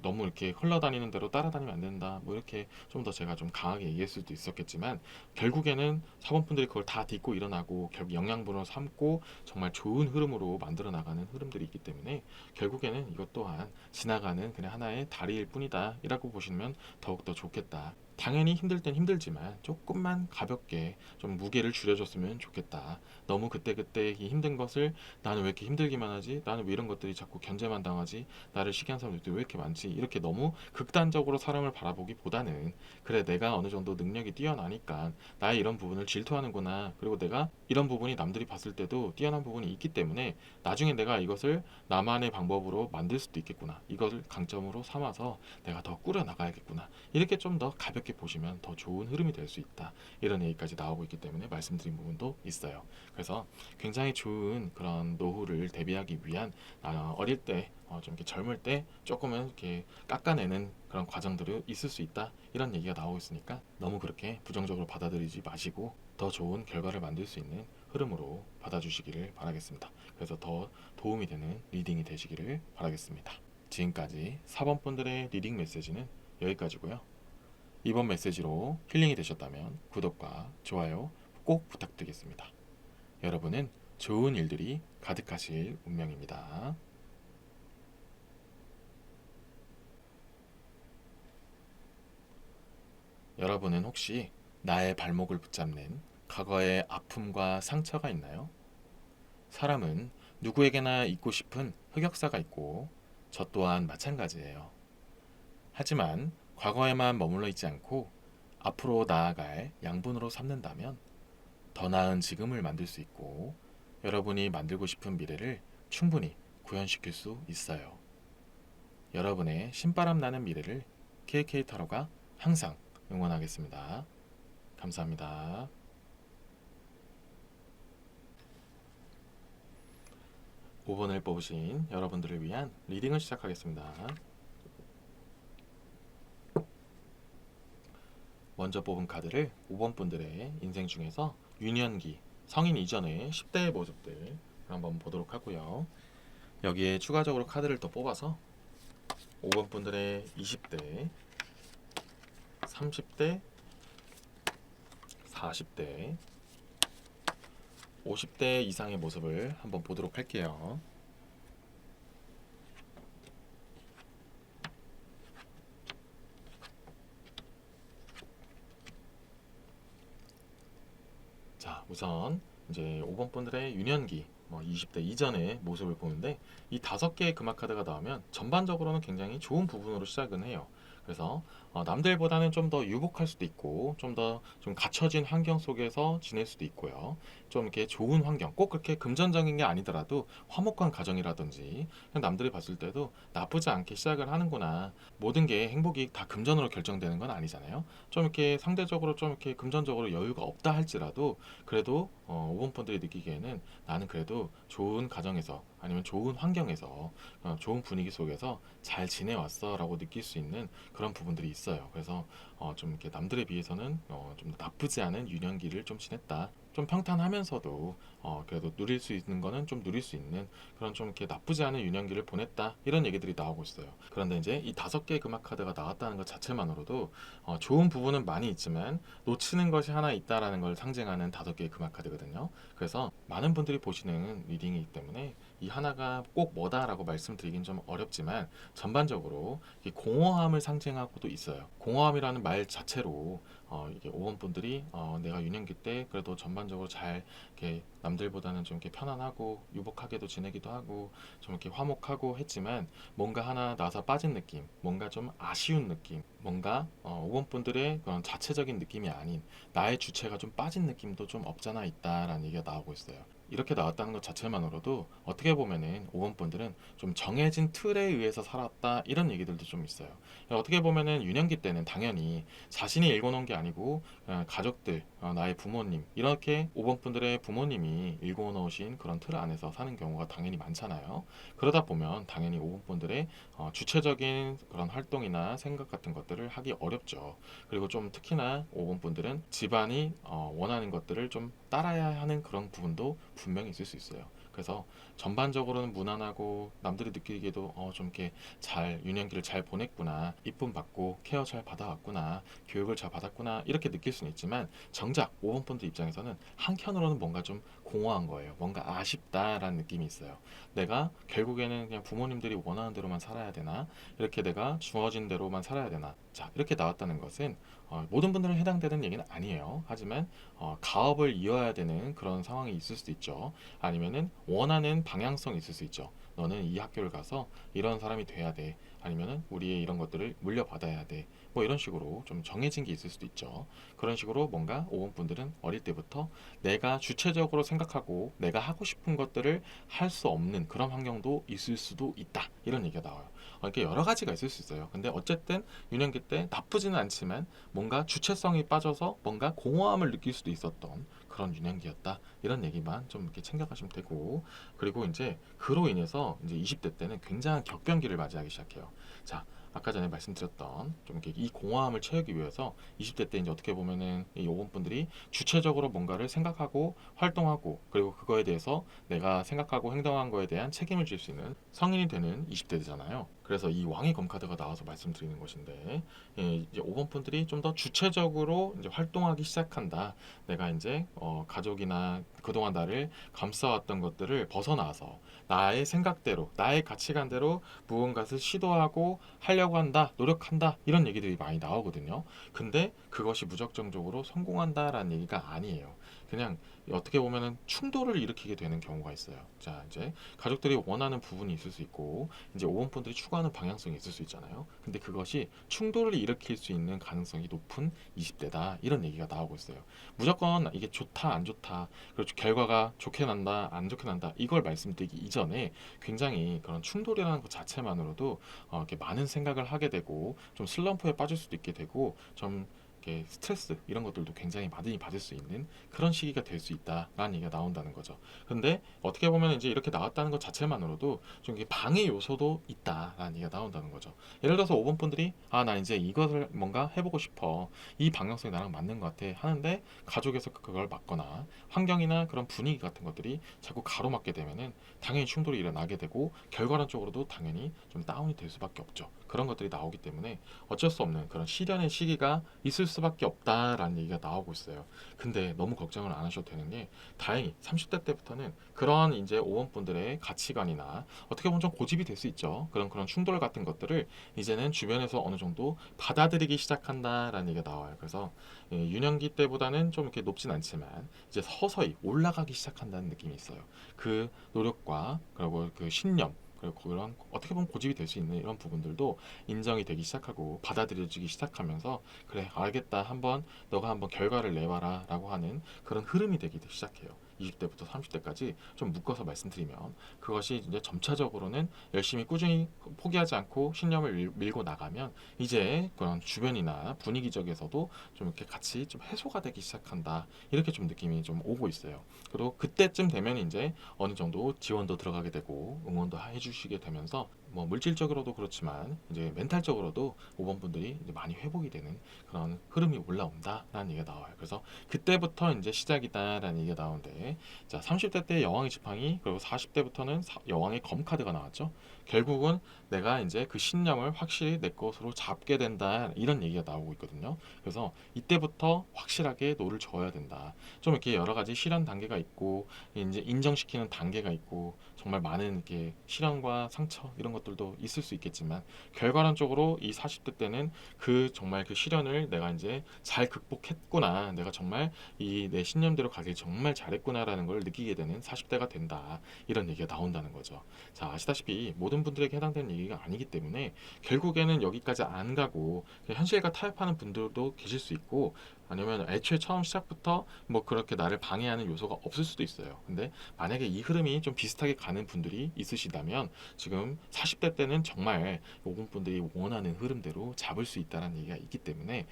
너무 이렇게 흘러다니는 대로 따라다니면 안 된다. 뭐 이렇게 좀 더 제가 좀 강하게 얘기할 수도 있었겠지만 결국에는 사범분들이 그걸 다 딛고 일어나고 결국 영양분을 삼고 정말 좋은 흐름으로 만들어 나가는 흐름들이 있기 때문에 결국에는 이것 또한 지나가는 그냥 하나의 다리일 뿐이다. 이라고 보시면 더욱더 좋겠다. 당연히 힘들 땐 힘들지만 조금만 가볍게 좀 무게를 줄여줬으면 좋겠다. 너무 그때그때 이 힘든 것을 나는 왜 이렇게 힘들기만 하지? 나는 왜 이런 것들이 자꾸 견제만 당하지? 나를 시기한 사람들이 왜 이렇게 많지? 이렇게 너무 극단적으로 사람을 바라보기보다는 그래 내가 어느 정도 능력이 뛰어나니까 나의 이런 부분을 질투하는구나. 그리고 내가 이런 부분이 남들이 봤을 때도 뛰어난 부분이 있기 때문에 나중에 내가 이것을 나만의 방법으로 만들 수도 있겠구나. 이것을 강점으로 삼아서 내가 더 꾸려 나가야겠구나. 이렇게 좀 더 가볍게 보시면 더 좋은 흐름이 될 수 있다. 이런 얘기까지 나오고 있기 때문에 말씀드린 부분도 있어요. 그래서 굉장히 좋은 그런 노후를 대비하기 위한 어릴 때 좀 이렇게 젊을 때 조금은 이렇게 깎아내는 그런 과정들이 있을 수 있다. 이런 얘기가 나오고 있으니까 너무 그렇게 부정적으로 받아들이지 마시고 더 좋은 결과를 만들 수 있는 흐름으로 받아주시기를 바라겠습니다. 그래서 더 도움이 되는 리딩이 되시기를 바라겠습니다. 지금까지 4번분들의 리딩 메시지는 여기까지고요. 이번 메시지로 힐링이 되셨다면 구독과 좋아요 꼭 부탁드리겠습니다. 여러분은 좋은 일들이 가득하실 운명입니다. 여러분은 혹시 나의 발목을 붙잡는 과거의 아픔과 상처가 있나요? 사람은 누구에게나 잊고 싶은 흑역사가 있고 저 또한 마찬가지예요. 하지만 과거에만 머물러 있지 않고 앞으로 나아갈 양분으로 삼는다면 더 나은 지금을 만들 수 있고 여러분이 만들고 싶은 미래를 충분히 구현시킬 수 있어요. 여러분의 신바람 나는 미래를 KK 타로가 항상 응원하겠습니다. 감사합니다. 5번을 뽑으신 여러분들을 위한 리딩을 시작하겠습니다. 먼저 뽑은 카드를 5번 분들의 인생 중에서 유년기, 성인 이전의 10대의 모습들 한번 보도록 하고요. 여기에 추가적으로 카드를 더 뽑아서 5번 분들의 20대, 30대, 40대, 50대 이상의 모습을 한번 보도록 할게요. 자, 우선 이제 5번 분들의 유년기, 20대 이전의 모습을 보는데 이 5개의 금화 카드가 나오면 전반적으로는 굉장히 좋은 부분으로 시작은 해요. 그래서 남들보다는 좀 더 유복할 수도 있고 좀 더 좀 갖춰진 환경 속에서 지낼 수도 있고요. 좀 이렇게 좋은 환경, 꼭 그렇게 금전적인 게 아니더라도 화목한 가정이라든지 그냥 남들이 봤을 때도 나쁘지 않게 시작을 하는구나. 모든 게 행복이 다 금전으로 결정되는 건 아니잖아요. 좀 이렇게 상대적으로 좀 이렇게 금전적으로 여유가 없다 할지라도 그래도 5번 분들이 느끼기에는 나는 그래도 좋은 가정에서 아니면 좋은 환경에서 좋은 분위기 속에서 잘 지내왔어 라고 느낄 수 있는 그런 부분들이 있어요. 그래서 좀 이렇게 남들에 비해서는 좀 나쁘지 않은 유년기를 좀 지냈다. 좀 평탄하면서도 그래도 누릴 수 있는 거는 좀 누릴 수 있는 그런 좀 이렇게 나쁘지 않은 유년기를 보냈다 이런 얘기들이 나오고 있어요. 그런데 이제 이 5개의 금화 카드가 나왔다는 것 자체만으로도 좋은 부분은 많이 있지만 놓치는 것이 하나 있다라는 걸 상징하는 5개의 금화 카드거든요. 그래서 많은 분들이 보시는 리딩이기 때문에 이 하나가 꼭 뭐다라고 말씀드리긴 좀 어렵지만 전반적으로 이 공허함을 상징하고도 있어요. 공허함이라는 말 자체로 이게 5번 분들이 내가 유년기 때 그래도 전반적으로 잘 이렇게 남들보다는 좀 이렇게 편안하고 유복하게도 지내기도 하고 좀 이렇게 화목하고 했지만 뭔가 하나 나서 빠진 느낌, 뭔가 좀 아쉬운 느낌, 뭔가 5번 분들의 그런 자체적인 느낌이 아닌 나의 주체가 좀 빠진 느낌도 좀 없잖아 있다라는 얘기가 나오고 있어요. 이렇게 나왔다는 것 자체만으로도 어떻게 보면은 5번 분들은 좀 정해진 틀에 의해서 살았다 이런 얘기들도 좀 있어요. 어떻게 보면은 유년기 때는 당연히 자신이 읽어놓은 게 아니고 가족들, 나의 부모님 이렇게 5번 분들의 부모님이 읽어놓으신 그런 틀 안에서 사는 경우가 당연히 많잖아요. 그러다 보면 당연히 5번 분들의 주체적인 그런 활동이나 생각 같은 것들을 하기 어렵죠. 그리고 좀 특히나 5번 분들은 집안이 원하는 것들을 좀 따라야 하는 그런 부분도 분명히 있을 수 있어요. 그래서 전반적으로는 무난하고 남들이 느끼기에도 좀 이렇게 잘 유년기를 잘 보냈구나, 이쁨 받고 케어 잘 받아왔구나, 교육을 잘 받았구나 이렇게 느낄 수는 있지만 정작 5번 분들 입장에서는 한켠으로는 뭔가 좀 공허한 거예요. 뭔가 아쉽다라는 느낌이 있어요. 내가 결국에는 그냥 부모님들이 원하는 대로만 살아야 되나, 이렇게 내가 주어진 대로만 살아야 되나. 자, 이렇게 나왔다는 것은 모든 분들은 해당되는 얘기는 아니에요. 하지만 가업을 이어야 되는 그런 상황이 있을 수도 있죠. 아니면은 원하는 방향성이 있을 수 있죠. 너는 이 학교를 가서 이런 사람이 돼야 돼. 아니면은 우리의 이런 것들을 물려받아야 돼. 뭐 이런 식으로 좀 정해진 게 있을 수도 있죠. 그런 식으로 뭔가 5번 분들은 어릴 때부터 내가 주체적으로 생각하고 내가 하고 싶은 것들을 할 수 없는 그런 환경도 있을 수도 있다. 이런 얘기가 나와요. 이렇게 여러 가지가 있을 수 있어요. 근데 어쨌든 유년기 때 나쁘지는 않지만 뭔가 주체성이 빠져서 뭔가 공허함을 느낄 수도 있었던 그런 유년기였다. 이런 얘기만 좀 이렇게 챙겨가시면 되고, 그리고 이제 그로 인해서 이제 20대 때는 굉장한 격변기를 맞이하기 시작해요. 자, 아까 전에 말씀드렸던 좀 이렇게 이 공허함을 채우기 위해서 20대 때 이제 어떻게 보면은 이 5번분들이 주체적으로 뭔가를 생각하고 활동하고 그리고 그거에 대해서 내가 생각하고 행동한 거에 대한 책임을 질 수 있는 성인이 되는 20대잖아요. 그래서 이 왕의 검카드가 나와서 말씀드리는 것인데 이제 5번 분들이 좀 더 주체적으로 이제 활동하기 시작한다. 내가 이제 가족이나 그동안 나를 감싸왔던 것들을 벗어나서 나의 생각대로, 나의 가치관대로 무언가를 시도하고 하려고 한다, 노력한다 이런 얘기들이 많이 나오거든요. 근데 그것이 무작정적으로 성공한다라는 얘기가 아니에요. 그냥 어떻게 보면은 충돌을 일으키게 되는 경우가 있어요. 자, 이제 가족들이 원하는 부분이 있을 수 있고 이제 5번 분들이 추구하는 방향성이 있을 수 있잖아요. 근데 그것이 충돌을 일으킬 수 있는 가능성이 높은 20대다. 이런 얘기가 나오고 있어요. 무조건 이게 좋다, 안 좋다, 그리고 결과가 좋게 난다, 안 좋게 난다, 이걸 말씀드리기 이전에 굉장히 그런 충돌이라는 것 자체만으로도 이렇게 많은 생각을 하게 되고 좀 슬럼프에 빠질 수도 있게 되고 좀 이렇게 스트레스 이런 것들도 굉장히 많이 받을 수 있는 그런 시기가 될 수 있다라는 얘기가 나온다는 거죠. 근데 어떻게 보면 이제 이렇게 나왔다는 것 자체만으로도 좀 이게 방해 요소도 있다라는 얘기가 나온다는 거죠. 예를 들어서 5번 분들이 나 이제 이것을 뭔가 해보고 싶어. 이 방향성이 나랑 맞는 것 같아 하는데 가족에서 그걸 막거나 환경이나 그런 분위기 같은 것들이 자꾸 가로막게 되면은 당연히 충돌이 일어나게 되고 결과론적으로도 당연히 좀 다운이 될 수밖에 없죠. 그런 것들이 나오기 때문에 어쩔 수 없는 그런 시련의 시기가 있을 수밖에 없다라는 얘기가 나오고 있어요. 근데 너무 걱정을 안 하셔도 되는 게 다행히 30대 때부터는 그런 이제 5원 분들의 가치관이나 어떻게 보면 좀 고집이 될 수 있죠. 그런 충돌 같은 것들을 이제는 주변에서 어느 정도 받아들이기 시작한다라는 얘기가 나와요. 그래서 유년기 때보다는 좀 이렇게 높진 않지만 이제 서서히 올라가기 시작한다는 느낌이 있어요. 그 노력과 그리고 그 신념 그리고 그런 어떻게 보면 고집이 될 수 있는 이런 부분들도 인정이 되기 시작하고 받아들여지기 시작하면서 그래 알겠다 한번 너가 한번 결과를 내봐라 라고 하는 그런 흐름이 되기 시작해요. 20대부터 30대까지 좀 묶어서 말씀드리면 그것이 이제 점차적으로는 열심히 꾸준히 포기하지 않고 신념을 밀고 나가면 이제 그런 주변이나 분위기적에서도 좀 이렇게 같이 좀 해소가 되기 시작한다 이렇게 좀 느낌이 좀 오고 있어요. 그리고 그때쯤 되면 이제 어느 정도 지원도 들어가게 되고 응원도 해주시게 되면서 뭐 물질적으로도 그렇지만 이제 멘탈적으로도 5번 분들이 이제 많이 회복이 되는 그런 흐름이 올라온다라는 얘기가 나와요. 그래서 그때부터 이제 시작이다라는 얘기가 나오는데 자 30대 때 여왕의 지팡이 그리고 40대부터는 여왕의 검카드가 나왔죠. 결국은 내가 이제 그 신념을 확실히 내 것으로 잡게 된다 이런 얘기가 나오고 있거든요. 그래서 이때부터 확실하게 노를 저어야 된다. 좀 이렇게 여러 가지 실현 단계가 있고 이제 인정시키는 단계가 있고 정말 많은 이렇게 시련과 상처 이런 것들도 있을 수 있겠지만 결과론적으로 이 40대 때는 그 정말 그 시련을 내가 이제 잘 극복했구나. 내가 정말 이 내 신념대로 가길 정말 잘했구나라는 걸 느끼게 되는 40대가 된다. 이런 얘기가 나온다는 거죠. 자, 아시다시피 모든 분들에게 해당되는 얘기가 아니기 때문에 결국에는 여기까지 안 가고 현실과 타협하는 분들도 계실 수 있고 아니면 애초에 처음 시작부터 뭐 그렇게 나를 방해하는 요소가 없을 수도 있어요. 근데 만약에 이 흐름이 좀 비슷하게 가는 분들이 있으시다면 지금 40대 때는 정말 50분들이 원하는 흐름대로 잡을 수 있다는 얘기가 있기 때문에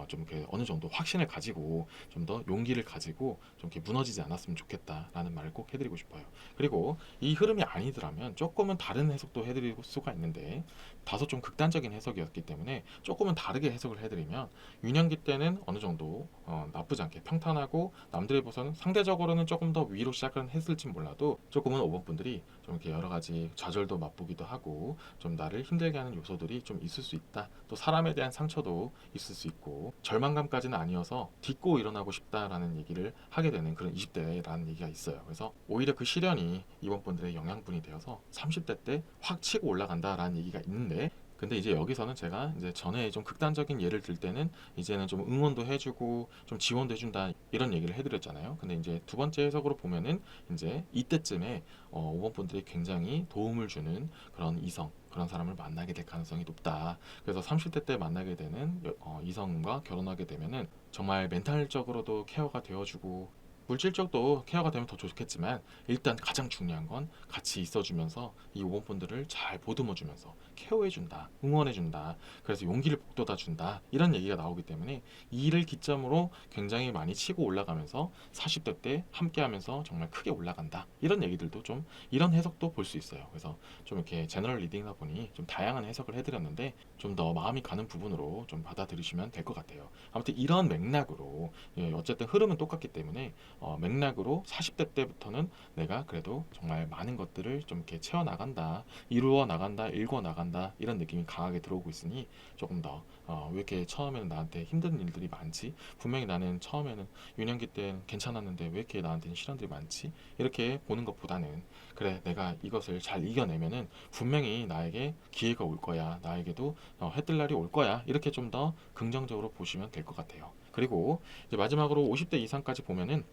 좀 이렇게 어느 정도 확신을 가지고 좀 더 용기를 가지고 좀 이렇게 무너지지 않았으면 좋겠다라는 말을 꼭 해드리고 싶어요. 그리고 이 흐름이 아니더라면 조금은 다른 해석도 해드릴 수가 있는데 다소 좀 극단적인 해석이었기 때문에 조금은 다르게 해석을 해드리면 유년기 때는 어느 정도 나쁘지 않게 평탄하고 남들에 비해서는 상대적으로는 조금 더 위로 시작을 했을지 몰라도 조금은 5번 분들이 좀 이렇게 여러 가지 좌절도 맛보기도 하고 좀 나를 힘들게 하는 요소들이 좀 있을 수 있다. 또 사람에 대한 상처도 있을 수 있고 절망감까지는 아니어서 딛고 일어나고 싶다라는 얘기를 하게 되는 그런 20대라는 얘기가 있어요. 그래서 오히려 그 시련이 이번 분들의 영양분이 되어서 30대 때 확 치고 올라간다라는 얘기가 있는데 근데 이제 여기서는 제가 이제 전에 좀 극단적인 예를 들 때는 이제는 좀 응원도 해주고 좀 지원도 해준다 이런 얘기를 해드렸잖아요. 근데 이제 두 번째 해석으로 보면은 이제 이때쯤에 5번 분들이 굉장히 도움을 주는 그런 이성 그런 사람을 만나게 될 가능성이 높다. 그래서 30대 때 만나게 되는 이성과 결혼하게 되면은 정말 멘탈적으로도 케어가 되어주고 물질적도 케어가 되면 더 좋겠지만 일단 가장 중요한 건 같이 있어주면서 이 오번분들을 잘 보듬어주면서 케어해준다, 응원해준다, 그래서 용기를 북돋아준다 이런 얘기가 나오기 때문에 이 일을 기점으로 굉장히 많이 치고 올라가면서 40대 때 함께하면서 정말 크게 올라간다 이런 얘기들도 좀 이런 해석도 볼 수 있어요. 그래서 좀 이렇게 제너럴 리딩이다 보니 좀 다양한 해석을 해드렸는데 좀 더 마음이 가는 부분으로 좀 받아들이시면 될 것 같아요. 아무튼 이런 맥락으로 어쨌든 흐름은 똑같기 때문에 맥락으로 40대 때부터는 내가 그래도 정말 많은 것들을 좀 이렇게 채워 나간다, 이루어 나간다, 일궈 나간다 이런 느낌이 강하게 들어오고 있으니 조금 더 왜 이렇게 처음에는 나한테 힘든 일들이 많지? 분명히 나는 처음에는 유년기 때는 괜찮았는데 왜 이렇게 나한테는 시련들이 많지? 이렇게 보는 것보다는 그래 내가 이것을 잘 이겨내면은 분명히 나에게 기회가 올 거야, 나에게도 해뜰 날이 올 거야 이렇게 좀 더 긍정적으로 보시면 될 것 같아요. 그리고 이제 마지막으로 50대 이상까지 보면은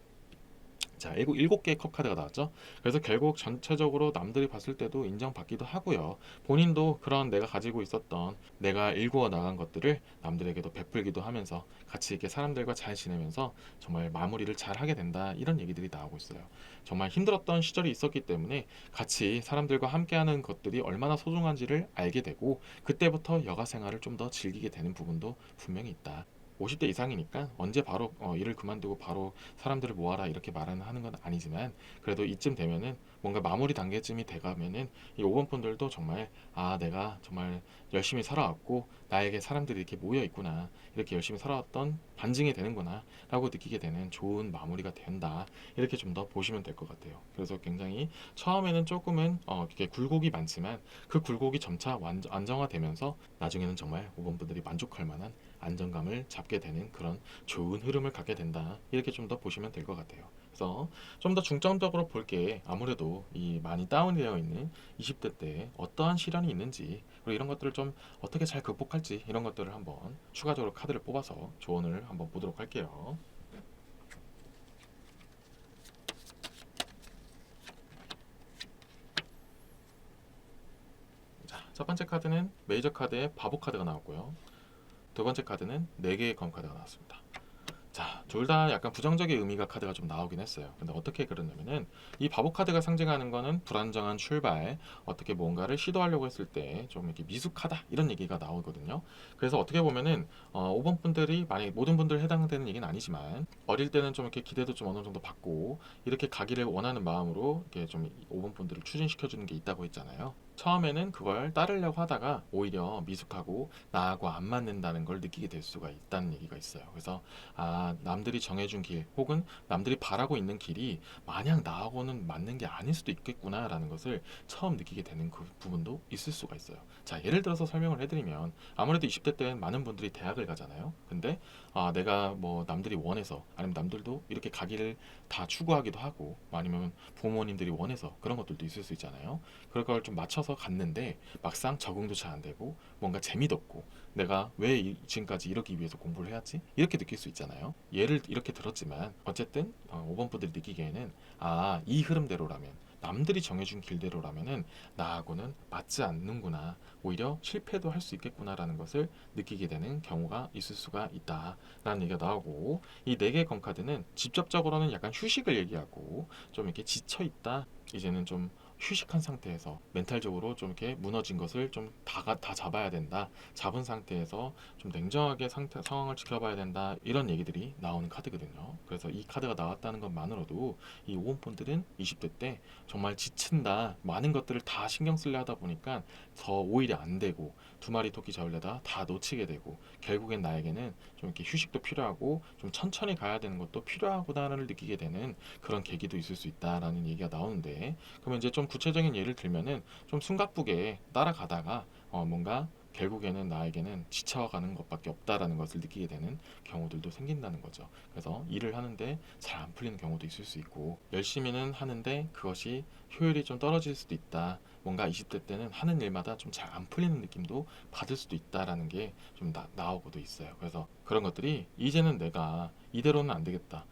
자, 7개의 컵 카드가 나왔죠. 그래서 결국 전체적으로 남들이 봤을 때도 인정받기도 하고요. 본인도 그런 내가 가지고 있었던 내가 일구어 나간 것들을 남들에게도 베풀기도 하면서 같이 이렇게 사람들과 잘 지내면서 정말 마무리를 잘 하게 된다. 이런 얘기들이 나오고 있어요. 정말 힘들었던 시절이 있었기 때문에 같이 사람들과 함께하는 것들이 얼마나 소중한지를 알게 되고 그때부터 여가 생활을 좀 더 즐기게 되는 부분도 분명히 있다. 50대 이상이니까 언제 바로 일을 그만두고 바로 사람들을 모아라 이렇게 말은 하는 건 아니지만 그래도 이쯤 되면은 뭔가 마무리 단계쯤이 돼가면은 이 5번 분들도 정말 아 내가 정말 열심히 살아왔고 나에게 사람들이 이렇게 모여 있구나 이렇게 열심히 살아왔던 반증이 되는구나 라고 느끼게 되는 좋은 마무리가 된다 이렇게 좀 더 보시면 될 것 같아요. 그래서 굉장히 처음에는 조금은 이렇게 굴곡이 많지만 그 굴곡이 점차 안정화되면서 나중에는 정말 5번 분들이 만족할 만한 안정감을 잡게 되는 그런 좋은 흐름을 갖게 된다. 이렇게 좀 더 보시면 될 것 같아요. 그래서 좀 더 중점적으로 볼 게 아무래도 이 많이 다운되어 있는 20대 때 어떠한 시련이 있는지 그리고 이런 것들을 좀 어떻게 잘 극복할지 이런 것들을 한번 추가적으로 카드를 뽑아서 조언을 한번 보도록 할게요. 자, 첫 번째 카드는 메이저 카드의 바보 카드가 나왔고요. 두 번째 카드는 4개의 검 카드가 나왔습니다. 자, 둘 다 약간 부정적인 의미가 카드가 좀 나오긴 했어요. 근데 어떻게 그러냐면은 이 바보 카드가 상징하는 거는 불안정한 출발, 어떻게 뭔가를 시도하려고 했을 때 좀 이렇게 미숙하다 이런 얘기가 나오거든요. 그래서 어떻게 보면은 5번 분들이 만약 모든 분들 해당되는 얘기는 아니지만 어릴 때는 좀 이렇게 기대도 좀 어느 정도 받고 이렇게 가기를 원하는 마음으로 이렇게 좀 5번 분들을 추진시켜 주는 게 있다고 했잖아요. 처음에는 그걸 따르려고 하다가 오히려 미숙하고 나하고 안 맞는다는 걸 느끼게 될 수가 있다는 얘기가 있어요. 그래서 아, 남들이 정해준 길 혹은 남들이 바라고 있는 길이 마냥 나하고는 맞는 게 아닐 수도 있겠구나라는 것을 처음 느끼게 되는 그 부분도 있을 수가 있어요. 자, 예를 들어서 설명을 해드리면 아무래도 20대 때는 많은 분들이 대학을 가잖아요. 근데 내가 뭐 남들이 원해서 아니면 남들도 이렇게 가기를 다 추구하기도 하고 아니면 부모님들이 원해서 그런 것들도 있을 수 있잖아요. 그럴 걸 좀 맞춰서 갔는데 막상 적응도 잘 안 되고 뭔가 재미도 없고 내가 왜 지금까지 이러기 위해서 공부를 해야지? 이렇게 느낄 수 있잖아요. 예를 이렇게 들었지만 어쨌든 5번 분들이 느끼기에는 이 흐름대로라면 남들이 정해준 길대로라면은 나하고는 맞지 않는구나. 오히려 실패도 할 수 있겠구나라는 것을 느끼게 되는 경우가 있을 수가 있다라는 얘기가 나오고 이 4개의 검카드는 직접적으로는 약간 휴식을 얘기하고 좀 이렇게 지쳐 있다. 이제는 좀 휴식한 상태에서 멘탈적으로 좀 이렇게 무너진 것을 좀 다 잡아야 된다. 잡은 상태에서 좀 냉정하게 상황을 지켜봐야 된다. 이런 얘기들이 나오는 카드거든요. 그래서 이 카드가 나왔다는 것만으로도 이 오원분들은 20대 때 정말 지친다. 많은 것들을 다 신경 쓰려 하다 보니까 더 오히려 안 되고 두 마리 토끼 잡으려다 다 놓치게 되고 결국엔 나에게는 좀 이렇게 휴식도 필요하고 좀 천천히 가야 되는 것도 필요하구나를 느끼게 되는 그런 계기도 있을 수 있다라는 얘기가 나오는데 그러면 이제 좀 구체적인 예를 들면은 좀 숨가쁘게 따라가다가 뭔가 결국에는 나에게는 지쳐가는 것밖에 없다라는 것을 느끼게 되는 경우들도 생긴다는 거죠. 그래서 일을 하는데 잘 안 풀리는 경우도 있을 수 있고 열심히는 하는데 그것이 효율이 좀 떨어질 수도 있다. 뭔가 20대 때는 하는 일마다 좀 잘 안 풀리는 느낌도 받을 수도 있다라는 게 좀 나오고도 있어요. 그래서 그런 것들이 이제는 내가 이대로는 안 되겠다.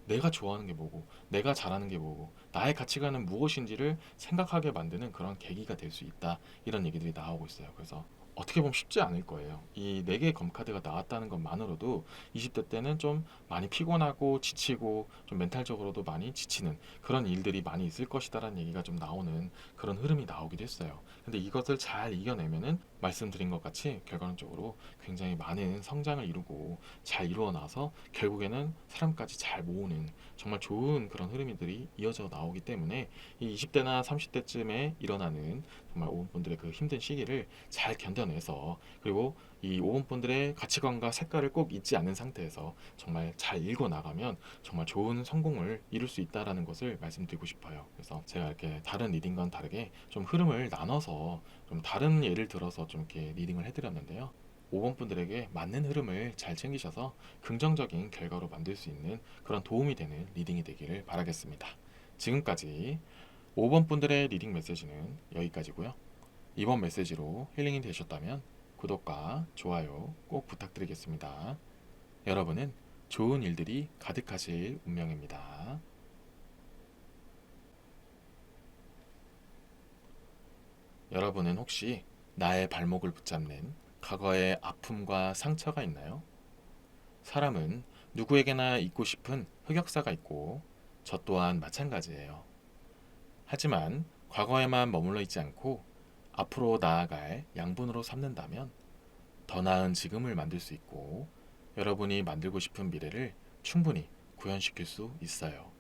내가 좋아하는 게 뭐고 내가 잘하는 게 뭐고 나의 가치관은 무엇인지를 생각하게 만드는 그런 계기가 될 수 있다 이런 얘기들이 나오고 있어요. 그래서 어떻게 보면 쉽지 않을 거예요. 이 4개의 검카드가 나왔다는 것만으로도 20대 때는 좀 많이 피곤하고 지치고 좀 멘탈적으로도 많이 지치는 그런 일들이 많이 있을 것이다라는 얘기가 좀 나오는 그런 흐름이 나오기도 했어요. 근데 이것을 잘 이겨내면은 말씀드린 것 같이 결과론적으로 굉장히 많은 성장을 이루고 잘 이루어 나서 결국에는 사람까지 잘 모으는 정말 좋은 그런 흐름들이 이어져 나오기 때문에 이 20대나 30대쯤에 일어나는 정말 오분분들의 그 힘든 시기를 잘 견뎌내서 그리고 이 오분분들의 가치관과 색깔을 꼭 잊지 않는 상태에서 정말 잘 읽어 나가면 정말 좋은 성공을 이룰 수 있다라는 것을 말씀드리고 싶어요. 그래서 제가 이렇게 다른 리딩과는 다르게 좀 흐름을 나눠서 좀 다른 예를 들어서 좀 이렇게 리딩을 해드렸는데요. 5번 분들에게 맞는 흐름을 잘 챙기셔서 긍정적인 결과로 만들 수 있는 그런 도움이 되는 리딩이 되기를 바라겠습니다. 지금까지 5번 분들의 리딩 메시지는 여기까지고요. 이번 메시지로 힐링이 되셨다면 구독과 좋아요 꼭 부탁드리겠습니다. 여러분은 좋은 일들이 가득하실 운명입니다. 여러분은 혹시 나의 발목을 붙잡는 과거의 아픔과 상처가 있나요? 사람은 누구에게나 잊고 싶은 흑역사가 있고 저 또한 마찬가지예요. 하지만 과거에만 머물러 있지 않고 앞으로 나아갈 양분으로 삼는다면 더 나은 지금을 만들 수 있고 여러분이 만들고 싶은 미래를 충분히 구현시킬 수 있어요.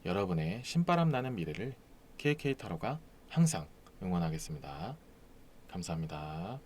여러분의 신바람 나는 미래를 KK 타로가 항상 응원하겠습니다. 감사합니다.